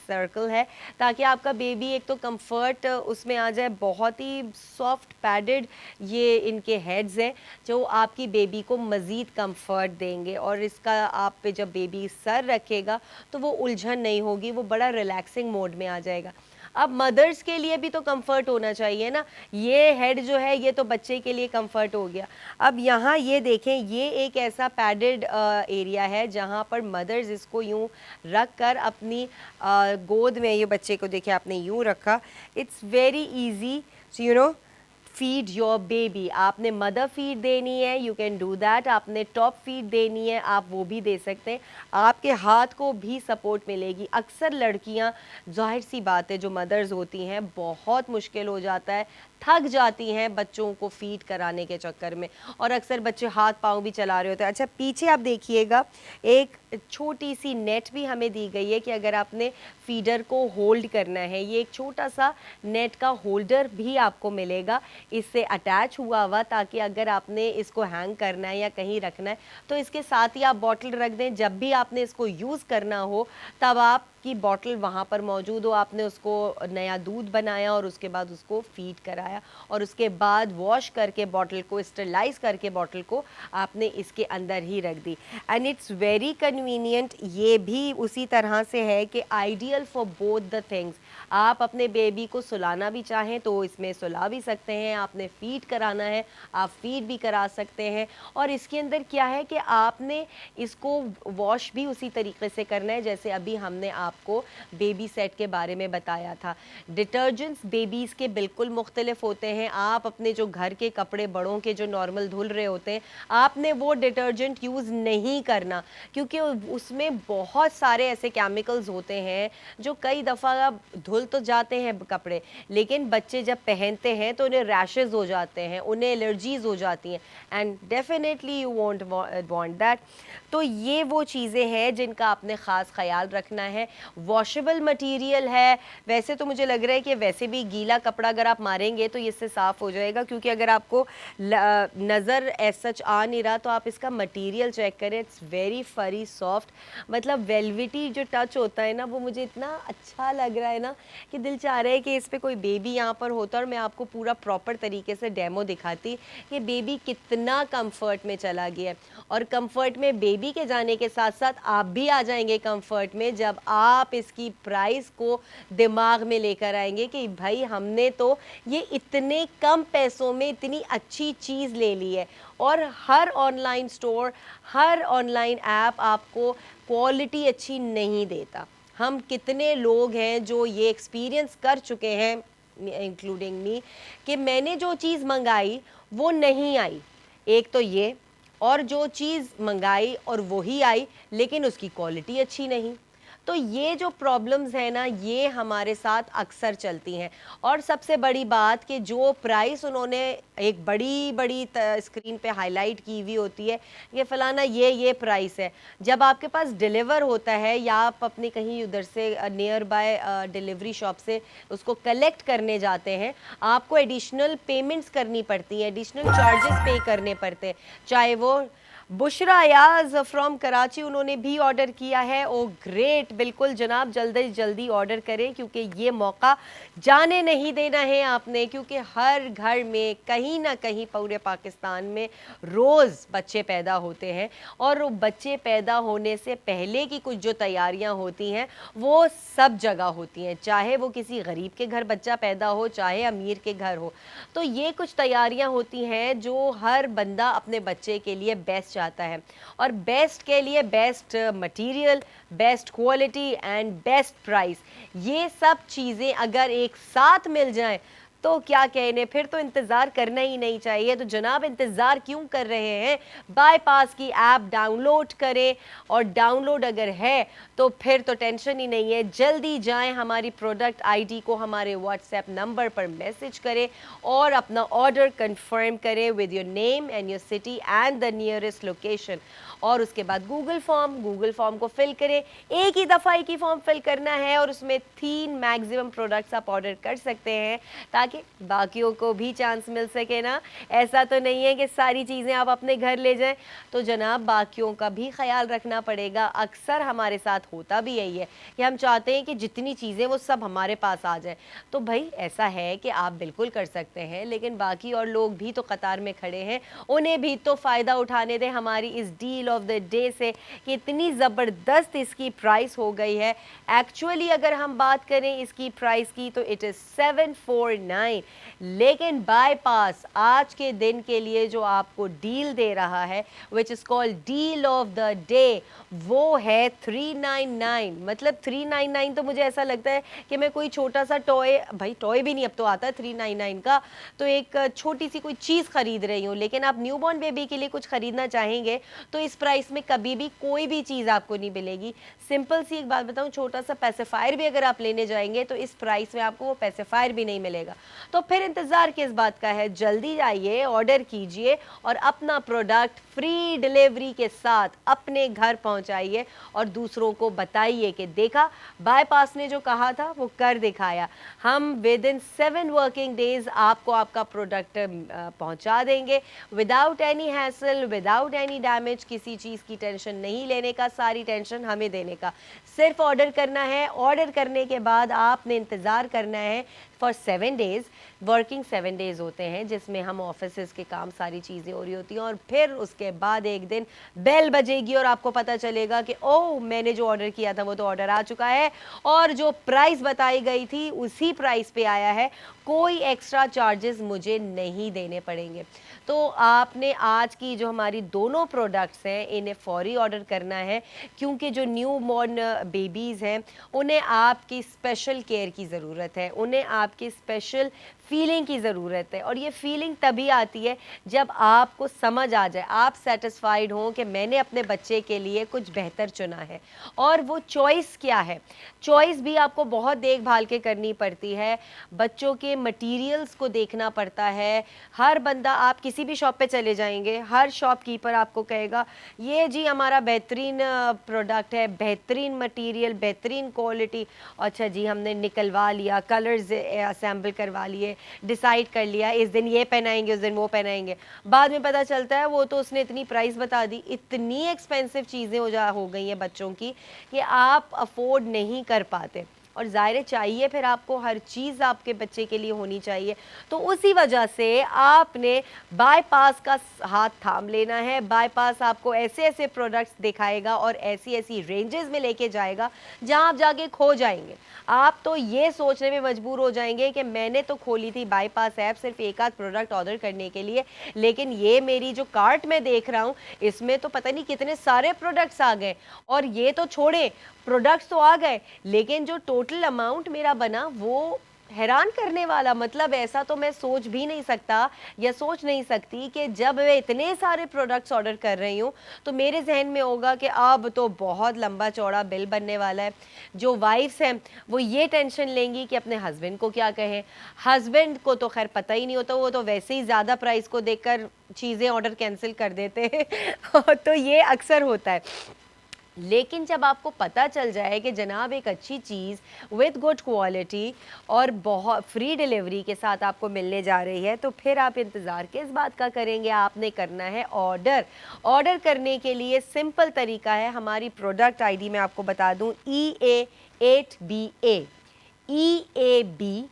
सर्कल है, ताकि आपका बेबी एक तो कंफर्ट उसमें आ जाए। बहुत ही सॉफ्ट पैडेड ये इनके हेड्स हैं जो आपकी बेबी को मज़ीद कंफर्ट देंगे, और इसका आप पे जब बेबी सर रखेगा तो वो उलझन नहीं होगी, वो बड़ा रिलैक्सिंग मोड में आ जाएगा। अब मदर्स के लिए भी तो कंफर्ट होना चाहिए ना। ये हेड जो है ये तो बच्चे के लिए कंफर्ट हो गया। अब यहाँ ये देखें, ये एक ऐसा पैडेड एरिया है जहाँ पर मदर्स इसको यूँ रख कर अपनी गोद में, ये बच्चे को देखें आपने यूँ रखा, it's very easy you know feed your baby. आपने मदर फीड देनी है, यू कैन डू दैट। आपने टॉप फीड देनी है, आप वो भी दे सकते हैं। आपके हाथ को भी सपोर्ट मिलेगी। अक्सर लड़कियां, जाहिर सी बात है, जो मदर्स होती हैं बहुत मुश्किल हो जाता है, थक जाती हैं बच्चों को फीड कराने के चक्कर में, और अक्सर बच्चे हाथ पाँव भी चला रहे होते हैं। अच्छा, पीछे आप देखिएगा एक छोटी सी नेट भी हमें दी गई है कि अगर आपने फीडर को होल्ड करना है, ये एक छोटा सा नेट का होल्डर भी आपको मिलेगा इससे अटैच हुआ हुआ, ताकि अगर आपने इसको हैंग करना है या कहीं रखना है तो इसके साथ ही आप बॉटल रख दें। जब भी आपने इसको यूज़ करना हो तब आपकी बॉटल वहाँ पर मौजूद हो। आपने उसको नया दूध बनाया और उसके बाद उसको फीड कराया, और उसके बाद वॉश करके बॉटल को, स्टरलाइज करके बॉटल को आपने इसके अंदर ही रख दी। And it's very convenient. ये भी उसी तरह से है कि ideal for both the things. आप अपने बेबी को सुलाना भी चाहें तो इसमें सुला भी सकते हैं, आपने फीड कराना है आप फीड भी करा सकते हैं। और इसके अंदर क्या है कि आपने इसको वॉश भी उसी तरीके से करना है जैसे अभी हमने आपको बेबी सेट के बारे में बताया था। डिटर्जेंट्स बेबीज़ के बिल्कुल मुख्तलिफ होते हैं। आप अपने जो घर के कपड़े बड़ों के जो नॉर्मल धुल रहे होते हैं, आपने वो डिटर्जेंट यूज़ नहीं करना, क्योंकि उसमें बहुत सारे ऐसे केमिकल्स होते हैं जो कई दफ़ा धुल तो जाते हैं कपड़े, लेकिन बच्चे जब पहनते हैं तो उन्हें रैशेज़ हो जाते हैं, उन्हें एलर्जीज़ हो जाती हैं, and definitely you want want that. तो ये वो चीज़ें हैं जिनका आपने ख़ास ख्याल रखना है। वॉशेबल मटेरियल है। वैसे तो मुझे लग रहा है कि वैसे भी गीला कपड़ा अगर आप मारेंगे तो इससे साफ़ हो जाएगा, क्योंकि अगर आपको नज़र एज सच आ नहीं रहा तो आप इसका मटेरियल चेक करें। इट्स वेरी फरी सॉफ्ट, मतलब वेलवेटी जो टच होता है ना, वो मुझे इतना अच्छा लग रहा है ना कि दिल चाह रहा है कि इस पर कोई बेबी यहाँ पर होता और मैं आपको पूरा प्रॉपर तरीके से डेमो दिखाती कि बेबी कितना कंफर्ट में चला गया है। और कंफर्ट में बेबी के जाने के साथ साथ आप भी आ जाएंगे कंफर्ट में, जब आप इसकी प्राइस को दिमाग में लेकर आएंगे कि भाई हमने तो ये इतने कम पैसों में इतनी अच्छी चीज़ ले ली है। और हर ऑनलाइन स्टोर, हर ऑनलाइन ऐप आपको क्वालिटी अच्छी नहीं देता। हम कितने लोग हैं जो ये एक्सपीरियंस कर चुके हैं, इंक्लूडिंग मी, कि मैंने जो चीज़ मंगाई वो नहीं आई। एक तो ये, और जो चीज़ मंगाई और वही आई लेकिन उसकी क्वालिटी अच्छी नहीं। तो ये जो प्रॉब्लम्स हैं ना, ये हमारे साथ अक्सर चलती हैं। और सबसे बड़ी बात कि जो प्राइस उन्होंने एक बड़ी बड़ी स्क्रीन पे हाईलाइट की हुई होती है कि फ़लाना ये प्राइस है, जब आपके पास डिलीवर होता है या आप अपनी कहीं उधर से नियर बाय डिलीवरी शॉप से उसको कलेक्ट करने जाते हैं, आपको एडिशनल पेमेंट्स करनी पड़ती हैं, एडिशनल चार्जेस पे करने पड़ते हैं। चाहे वो बुशरा अयाज फ्रॉम कराची, उन्होंने भी ऑर्डर किया है। ओ ग्रेट, बिल्कुल जनाब, जल्दी जल्दी ऑर्डर करें, क्योंकि ये मौका जाने नहीं देना है आपने, क्योंकि हर घर में कहीं ना कहीं पूरे पाकिस्तान में रोज़ बच्चे पैदा होते हैं, और बच्चे पैदा होने से पहले की कुछ जो तैयारियां होती हैं वो सब जगह होती हैं, चाहे वो किसी गरीब के घर बच्चा पैदा हो चाहे अमीर के घर हो। तो ये कुछ तैयारियां होती हैं जो हर बंदा अपने बच्चे के लिए बेस्ट चाहता है। और बेस्ट के लिए best material, best quality and best price, ये सब चीज़ें अगर एक साथ मिल जाएं तो क्या कहने, फिर तो इंतज़ार करना ही नहीं चाहिए। तो जनाब इंतज़ार क्यों कर रहे हैं, बाईपास की ऐप डाउनलोड करें, और डाउनलोड अगर है तो फिर तो टेंशन ही नहीं है। जल्दी जाएं, हमारी प्रोडक्ट आईडी को हमारे व्हाट्सएप नंबर पर मैसेज करें और अपना ऑर्डर कंफर्म करें with your name and your city and the nearest location. और उसके बाद गूगल फॉर्म को फिल करें। एक ही दफ़ा एक ही फॉर्म फिल करना है और उसमें 3 मैक्सिमम प्रोडक्ट्स आप ऑर्डर कर सकते हैं ताकि बाकियों को भी चांस मिल सके ना। ऐसा तो नहीं है कि सारी चीज़ें आप अपने घर ले जाएं, तो जनाब बाकियों का भी ख्याल रखना पड़ेगा। अक्सर हमारे साथ होता भी यही है कि हम चाहते हैं कि जितनी चीज़ें वो सब हमारे पास आ जाए। तो भाई ऐसा है कि आप बिल्कुल कर सकते हैं, लेकिन बाकी और लोग भी तो कतार में खड़े हैं, उन्हें भी तो फ़ायदा उठाने दें हमारी इस डील ऑफ द डे से कि इतनी ज़बरदस्त इसकी प्राइस हो गई है। एक्चुअली अगर हम बात करें इसकी प्राइस की तो इट इज़ 749, लेकिन बाईपास आज के दिन के लिए जो आपको डील दे रहा है which is called deal of the day, वो है 399। मतलब 399 तो मुझे ऐसा लगता है कि मैं कोई छोटा सा टॉय, भाई टॉय भी नहीं अब तो आता है 399 का, तो एक छोटी सी कोई चीज़ खरीद रही हूँ। लेकिन आप न्यूबॉर्न बेबी के लिए कुछ खरीदना चाहेंगे तो इस प्राइस में कभी भी कोई भी चीज़ आपको नहीं मिलेगी। सिंपल सी एक बात बताऊँ, छोटा सा पैसिफायर भी अगर आप लेने जाएंगे तो इस प्राइस में आपको वो पैसिफायर भी नहीं मिलेगा। तो फिर इंतज़ार किस बात का है, जल्दी जाइए, ऑर्डर कीजिए और अपना प्रोडक्ट फ्री डिलीवरी के साथ अपने घर पहुंचाइए और दूसरों को बताइए कि देखा बाईपास ने जो कहा था वो कर दिखाया। हम विद इन 7 वर्किंग डेज आपको आपका प्रोडक्ट पहुंचा देंगे without any hassle, without any damage. किसी चीज़ की टेंशन नहीं लेने का, सारी टेंशन हमें देने का। सिर्फ ऑर्डर करना है, ऑर्डर करने के बाद आपने इंतज़ार करना है फॉर 7 डेज़। वर्किंग 7 डेज़ होते हैं जिसमें हम ऑफिस के काम सारी चीज़ें हो रही होती हैं, और फिर उसके बाद एक दिन बेल बजेगी और आपको पता चलेगा कि ओह मैंने जो ऑर्डर किया था वो तो ऑर्डर आ चुका है और जो प्राइस बताई गई थी उसी प्राइस पे आया है, कोई एक्स्ट्रा चार्जेस मुझे नहीं देने पड़ेंगे। तो आपने आज की जो हमारी दोनों प्रोडक्ट्स हैं इन्हें फौरी ऑर्डर करना है, क्योंकि जो न्यू बॉर्न बेबीज़ हैं उन्हें आपकी स्पेशल केयर की ज़रूरत है, उन्हें आपकी स्पेशल फीलिंग की ज़रूरत है। और ये फीलिंग तभी आती है जब आपको समझ आ जाए, आप सेटिस्फाइड हों कि मैंने अपने बच्चे के लिए कुछ बेहतर चुना है। और वो चॉइस क्या है, चॉइस भी आपको बहुत देखभाल के करनी पड़ती है, बच्चों के मटेरियल्स को देखना पड़ता है। हर बंदा, आप किसी भी शॉप पे चले जाएंगे, हर शॉपकीपर आपको कहेगा ये जी हमारा बेहतरीन प्रोडक्ट है, बेहतरीन मटेरियल, बेहतरीन क्वालिटी। अच्छा जी, हमने निकलवा लिया, कलर्स असेंबल करवा लिए, डिसाइड कर लिया इस दिन ये पहनाएंगे उस दिन वो पहनाएंगे, बाद में पता चलता है वो तो उसने इतनी प्राइस बता दी। इतनी एक्सपेंसिव चीज़ें हो गई हैं बच्चों की कि आप अफोर्ड नहीं कर पाते, और ज़ाहिर चाहिए फिर आपको हर चीज़ आपके बच्चे के लिए होनी चाहिए। तो उसी वजह से आपने बाईपास का हाथ थाम लेना है। बाईपास आपको ऐसे ऐसे प्रोडक्ट्स दिखाएगा और ऐसी ऐसी रेंजेस में लेके जाएगा जहां आप जाके खो जाएंगे। आप तो ये सोचने में मजबूर हो जाएंगे कि मैंने तो खोली थी बाईपास ऐप सिर्फ एक आध प्रोडक्ट ऑर्डर करने के लिए, लेकिन ये मेरी जो कार्ट में देख रहा हूँ इसमें तो पता नहीं कितने सारे प्रोडक्ट्स आ गए। और ये तो छोड़े, प्रोडक्ट्स तो आ गए, लेकिन जो टोटल अमाउंट मेरा बना वो हैरान करने वाला। मतलब ऐसा तो मैं सोच भी नहीं सकता या सोच नहीं सकती कि जब मैं इतने सारे प्रोडक्ट्स ऑर्डर कर रही हूँ तो मेरे जहन में होगा कि अब तो बहुत लंबा चौड़ा बिल बनने वाला है। जो वाइफ्स हैं वो ये टेंशन लेंगी कि अपने हस्बैंड को क्या कहें। हस्बैंड को तो खैर पता ही नहीं होता, वो तो वैसे ही ज़्यादा प्राइस को देखकर चीज़ें ऑर्डर कैंसिल कर देते हैं तो ये अक्सर होता है। लेकिन जब आपको पता चल जाए कि जनाब एक अच्छी चीज़ विद गुड क्वालिटी और बहुत फ्री डिलीवरी के साथ आपको मिलने जा रही है, तो फिर आप इंतज़ार किस बात का करेंगे, आपने करना है ऑर्डर। ऑर्डर करने के लिए सिंपल तरीका है, हमारी प्रोडक्ट आईडी मैं आपको बता दूं, EA8BA, EAB8A,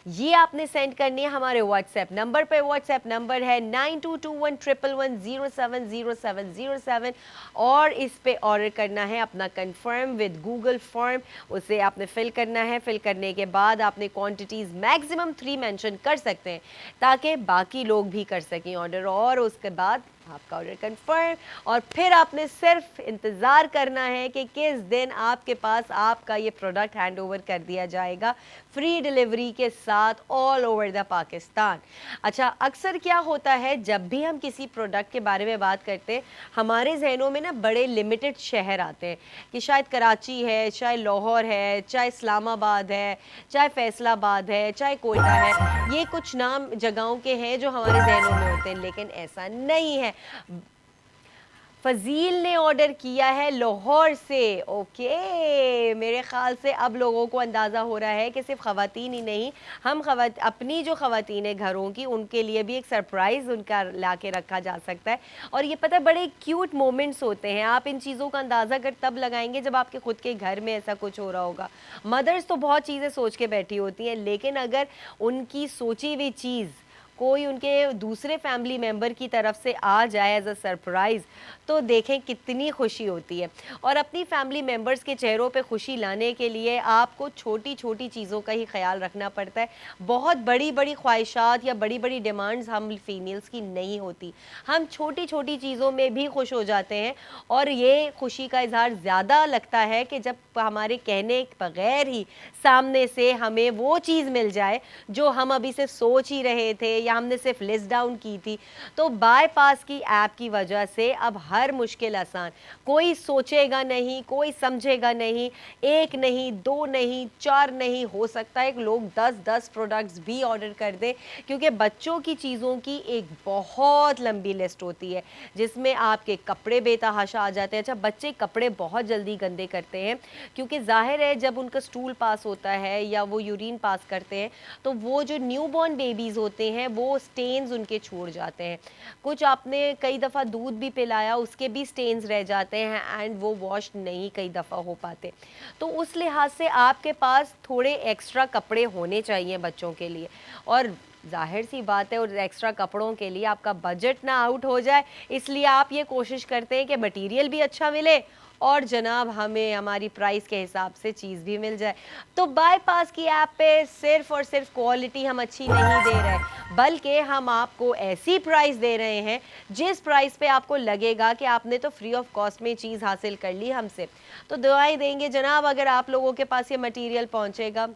ये आपने सेंड करनी है हमारे व्हाट्सएप नंबर पे। व्हाट्सएप नंबर है 922111070707, और इस पे ऑर्डर करना है अपना कंफर्म विद गूगल फॉर्म। उसे आपने फिल करना है। फिल करने के बाद आपने क्वांटिटीज़ मैक्सिमम 3 मेंशन कर सकते हैं ताकि बाकी लोग भी कर सकें ऑर्डर, और उसके बाद आपका ऑर्डर कंफर्म, और फिर आपने सिर्फ इंतज़ार करना है कि किस दिन आपके पास आपका ये प्रोडक्ट हैंड ओवर कर दिया जाएगा फ्री डिलीवरी के साथ ऑल ओवर द पाकिस्तान। अच्छा, अक्सर क्या होता है जब भी हम किसी प्रोडक्ट के बारे में बात करते हैं, हमारे जहनों में ना बड़े लिमिटेड शहर आते हैं कि शायद कराची है, चाहे लाहौर है, चाहे इस्लामाबाद है, चाहे फैसलाबाद है, चाहे कोयटा है। ये कुछ नाम जगहों के हैं जो हमारे जहनों में होते हैं, लेकिन ऐसा नहीं है। फजील ने ऑर्डर किया है लाहौर से। ओके, मेरे ख्याल से अब लोगों को अंदाज़ा हो रहा है कि सिर्फ ख़वातीन ही नहीं, हम अपनी जो ख़वातीन है घरों की, उनके लिए भी एक सरप्राइज़ उनका ला के रखा जा सकता है। और ये पता है, बड़े क्यूट मोमेंट्स होते हैं। आप इन चीज़ों का अंदाज़ा कर तब लगाएंगे जब आपके खुद के घर में ऐसा कुछ हो रहा होगा। मदर्स तो बहुत चीज़ें सोच के बैठी होती हैं, लेकिन अगर उनकी सोची हुई चीज़ कोई उनके दूसरे फैमिली मेम्बर की तरफ से आ जाए एज अ सरप्राइज़, तो देखें कितनी खुशी होती है। और अपनी फैमिली मेम्बर्स के चेहरों पे खुशी लाने के लिए आपको छोटी छोटी चीज़ों का ही ख्याल रखना पड़ता है। बहुत बड़ी बड़ी ख्वाहिशात या बड़ी बड़ी डिमांड्स हम फीमेल्स की नहीं होती। हम छोटी छोटी चीज़ों में भी खुश हो जाते हैं, और ये खुशी का इजहार ज़्यादा लगता है कि जब हमारे कहने बगैर ही सामने से हमें वो चीज़ मिल जाए जो हम अभी से सोच ही रहे थे या हमने सिर्फ लिस्ट डाउन की थी। तो बायपास की ऐप की वजह से अब हर मुश्किल आसान। कोई सोचेगा नहीं, कोई समझेगा नहीं, एक नहीं, दो नहीं, चार नहीं, हो सकता है कि लोग 10-10 प्रोडक्ट्स भी ऑर्डर कर दें, क्योंकि बच्चों की चीज़ों की एक बहुत लंबी लिस्ट होती है जिसमें आपके कपड़े बेतहाशा आ जाते हैं। अच्छा, बच्चे कपड़े बहुत जल्दी गंदे करते हैं, क्योंकि जाहिर है जब उनका स्टूल पास होता है या वो यूरिन पास करते हैं, तो वो जो न्यूबॉर्न बेबीज़ होते हैं वो स्टेन्स उनके छोड़ जाते हैं। कुछ आपने कई दफ़ा दूध भी पिलाया, उसके भी स्टेन्स रह जाते हैं एंड वो वॉश नहीं कई दफ़ा हो पाते। तो उस लिहाज से आपके पास थोड़े एक्स्ट्रा कपड़े होने चाहिए बच्चों के लिए। और जाहिर सी बात है, और एक्स्ट्रा कपड़ों के लिए आपका बजट ना आउट हो जाए, इसलिए आप ये कोशिश करते हैं कि मटेरियल भी अच्छा मिले और जनाब हमें हमारी प्राइस के हिसाब से चीज़ भी मिल जाए। तो बायपास की ऐप पे सिर्फ और सिर्फ क्वालिटी हम अच्छी नहीं दे रहे, बल्कि हम आपको ऐसी प्राइस दे रहे हैं जिस प्राइस पे आपको लगेगा कि आपने तो फ्री ऑफ कॉस्ट में चीज़ हासिल कर ली हमसे। तो दुआएं देंगे जनाब अगर आप लोगों के पास ये मटेरियल पहुंचेगा।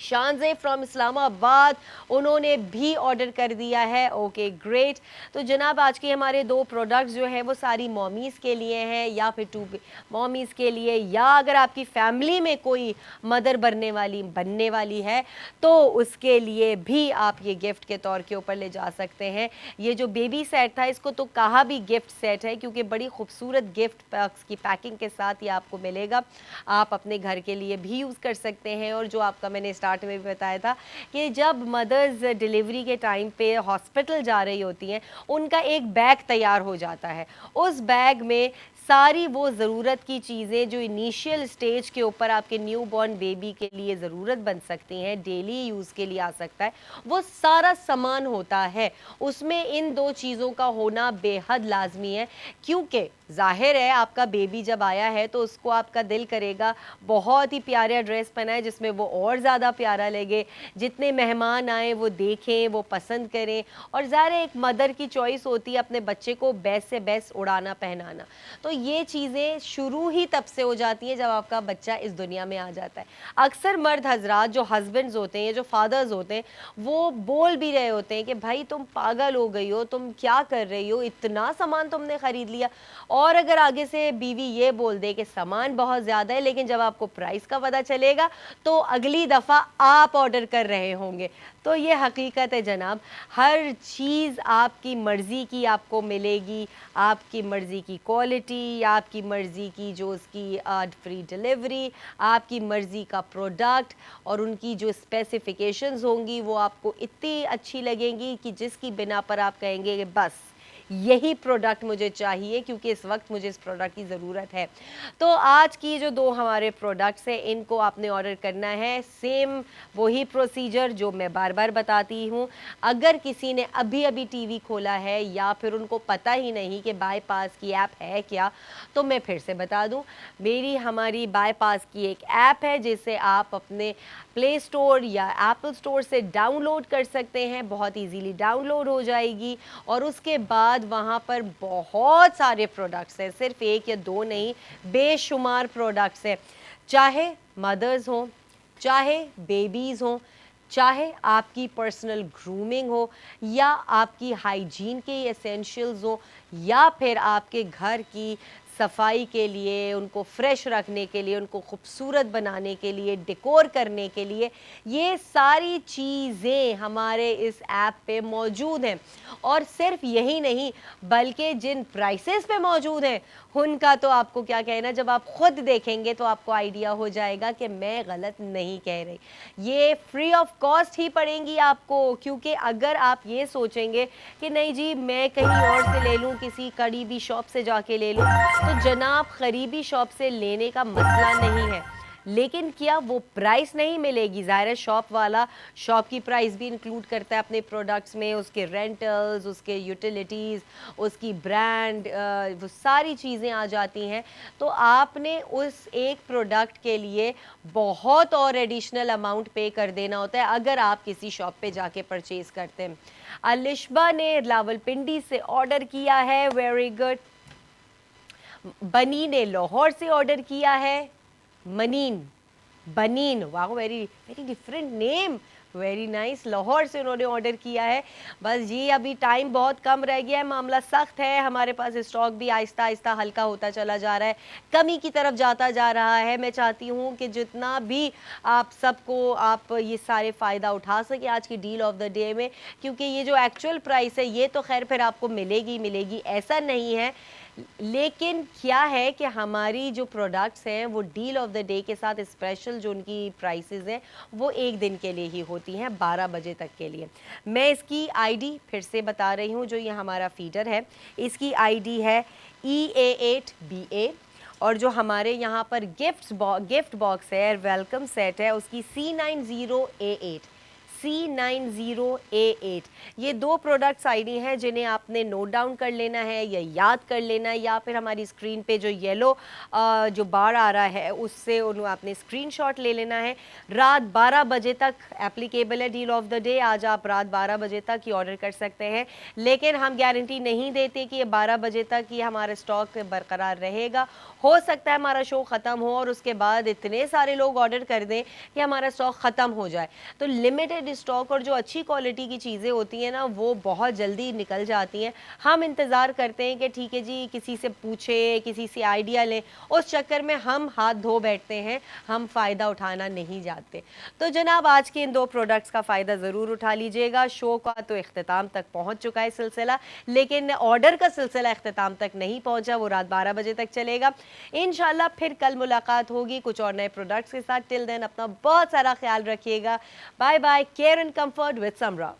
शानजे फ्रॉम इस्लामाबाद, उन्होंने भी ऑर्डर कर दिया है। Okay great. तो जनाब आज के हमारे दो प्रोडक्ट्स जो है वो सारी मॉमीज़ के लिए हैं, या फिर टू मॉमीज़ के लिए, या अगर आपकी फैमिली में कोई मदर बनने वाली है तो उसके लिए भी आप ये गिफ्ट के तौर के ऊपर ले जा सकते हैं। ये जो बेबी सेट था इसको तो कहा भी गिफ्ट सेट है, क्योंकि बड़ी खूबसूरत गिफ्ट बॉक्स की पैकिंग के साथ ये आपको मिलेगा। आप अपने घर के लिए भी यूज़ कर सकते हैं। और जो आपका मैंने स्टार्ट में भी बताया था कि जब मदर्स डिलीवरी के टाइम पे हॉस्पिटल जा रही होती हैं, उनका एक बैग तैयार हो जाता है। उस बैग में सारी वो ज़रूरत की चीज़ें जो इनिशियल स्टेज के ऊपर आपके न्यू बॉर्न बेबी के लिए ज़रूरत बन सकती हैं, डेली यूज़ के लिए आ सकता है, वो सारा सामान होता है। उसमें इन दो चीज़ों का होना बेहद लाजमी है, क्योंकि जाहिर है आपका बेबी जब आया है तो उसको आपका दिल करेगा बहुत ही प्यारा ड्रेस पहनाए जिसमें वो और ज़्यादा प्यारा लगे, जितने मेहमान आए वो देखें, वो पसंद करें। और ज़ाहिर है एक मदर की चॉइस होती है अपने बच्चे को बेस्ट से बेस्ट उड़ाना पहनाना। तो ये चीज़ें शुरू ही तब से हो जाती हैं जब आपका बच्चा इस दुनिया में आ जाता है। अक्सर मर्द हजरात जो हस्बैंड्स होते हैं, जो फादर्स होते हैं, वो बोल भी रहे होते हैं कि भाई तुम पागल हो गई हो, तुम क्या कर रही हो, इतना सामान तुमने ख़रीद लिया। और अगर आगे से बीवी ये बोल दे कि सामान बहुत ज़्यादा है, लेकिन जब आपको प्राइस का पता चलेगा तो अगली दफ़ा आप ऑर्डर कर रहे होंगे। तो ये हकीकत है जनाब, हर चीज़ आपकी मर्ज़ी की आपको मिलेगी, आपकी मर्ज़ी की क्वालिटी, आपकी मर्ज़ी की जो उसकी फ्री डिलीवरी, आपकी मर्ज़ी का प्रोडक्ट, और उनकी जो स्पेसिफ़िकेशंस होंगी वो आपको इतनी अच्छी लगेंगी कि जिसकी बिना पर आप कहेंगे कि बस यही प्रोडक्ट मुझे चाहिए, क्योंकि इस वक्त मुझे इस प्रोडक्ट की ज़रूरत है। तो आज की जो दो हमारे प्रोडक्ट्स हैं इनको आपने ऑर्डर करना है, सेम वही प्रोसीजर जो मैं बार बार बताती हूँ। अगर किसी ने अभी अभी टीवी खोला है या फिर उनको पता ही नहीं कि बायपास की ऐप है क्या, तो मैं फिर से बता दूँ, हमारी बायपास की एक ऐप है जिसे आप अपने प्ले स्टोर या एप्पल स्टोर से डाउनलोड कर सकते हैं, बहुत इजीली डाउनलोड हो जाएगी। और उसके बाद वहाँ पर बहुत सारे प्रोडक्ट्स हैं, सिर्फ एक या दो नहीं, बेशुमार प्रोडक्ट्स हैं, चाहे मदर्स हों, चाहे बेबीज़ हों, चाहे आपकी पर्सनल ग्रूमिंग हो, या आपकी हाइजीन के एसेंशियल्स हो, या फिर आपके घर की सफाई के लिए, उनको फ्रेश रखने के लिए, उनको खूबसूरत बनाने के लिए, डेकोर करने के लिए, ये सारी चीज़ें हमारे इस ऐप पे मौजूद हैं। और सिर्फ यही नहीं, बल्कि जिन प्राइसेस पे मौजूद हैं उनका तो आपको क्या कहना, जब आप खुद देखेंगे तो आपको आइडिया हो जाएगा कि मैं गलत नहीं कह रही। ये फ्री ऑफ कॉस्ट ही पड़ेंगी आपको, क्योंकि अगर आप ये सोचेंगे कि नहीं जी मैं कहीं और से ले लूँ, किसी करीबी शॉप से जाके ले लूँ, तो जनाब करीबी शॉप से लेने का मसला नहीं है, लेकिन क्या वो प्राइस नहीं मिलेगी? ज़ाहिर है शॉप वाला शॉप की प्राइस भी इंक्लूड करता है अपने प्रोडक्ट्स में, उसके रेंटल्स, उसके यूटिलिटीज़, उसकी ब्रांड, वो सारी चीज़ें आ जाती हैं। तो आपने उस एक प्रोडक्ट के लिए बहुत और एडिशनल अमाउंट पे कर देना होता है अगर आप किसी शॉप पे जाके परचेज़ करते हैं। अलिशबा ने रावलपिंडी से ऑर्डर किया है, वेरी गुड। बनी ने लाहौर से ऑर्डर किया है, मनीन, बनीन, वाह, very very different name, very nice. Lahore से उन्होंने ऑर्डर किया है। बस जी अभी टाइम बहुत कम रह गया है, मामला सख्त है, हमारे पास स्टॉक भी आहिस्ता आहिस्ता हल्का होता चला जा रहा है, कमी की तरफ जाता जा रहा है। मैं चाहती हूँ कि जितना भी आप सबको आप ये सारे फ़ायदा उठा सके आज की डील ऑफ द डे में, क्योंकि ये जो एक्चुअल प्राइस है ये तो खैर फिर आपको मिलेगी मिलेगी ऐसा नहीं है, लेकिन क्या है कि हमारी जो प्रोडक्ट्स हैं वो डील ऑफ द डे के साथ स्पेशल जो उनकी प्राइसेस हैं वो एक दिन के लिए ही होती हैं, 12 बजे तक के लिए। मैं इसकी आईडी फिर से बता रही हूँ, जो ये हमारा फीडर है इसकी आईडी है EA8BA, और जो हमारे यहाँ पर गिफ्ट बॉक्स है, वेलकम सेट है, उसकी C90A8, C90A8। ये दो प्रोडक्ट्स आईडी हैं जिन्हें आपने नोट डाउन कर लेना है या याद कर लेना है, या फिर हमारी स्क्रीन पे जो येलो जो बार आ रहा है उससे उन्हें आपने स्क्रीनशॉट ले लेना है। रात 12 बजे तक एप्लीकेबल है डील ऑफ द डे, आज आप रात 12 बजे तक ही ऑर्डर कर सकते हैं, लेकिन हम गारंटी नहीं देते कि ये 12 बजे तक ये हमारा स्टॉक बरकरार रहेगा। हो सकता है हमारा शो ख़त्म हो और उसके बाद इतने सारे लोग ऑर्डर कर दें कि हमारा स्टॉक ख़त्म हो जाए। तो लिमिटेड स्टॉक और जो अच्छी क्वालिटी की चीज़ें होती हैं ना वो बहुत जल्दी निकल जाती हैं। हम इंतज़ार करते हैं कि ठीक है जी किसी से पूछे, किसी से आइडिया लें, उस चक्कर में हम हाथ धो बैठते हैं, हम फ़ायदा उठाना नहीं जाते। तो जनाब आज के इन दो प्रोडक्ट्स का फ़ायदा ज़रूर उठा लीजिएगा। शो का तो इख्तिताम तक पहुँच चुका है सिलसिला, लेकिन ऑर्डर का सिलसिला इख्तिताम तक नहीं पहुँचा, वो रात 12 बजे तक चलेगा। इंशाल्लाह फिर कल मुलाकात होगी कुछ और नए प्रोडक्ट्स के साथ। टिल देन अपना बहुत सारा ख्याल रखिएगा। Bye bye. Care and comfort with Samra.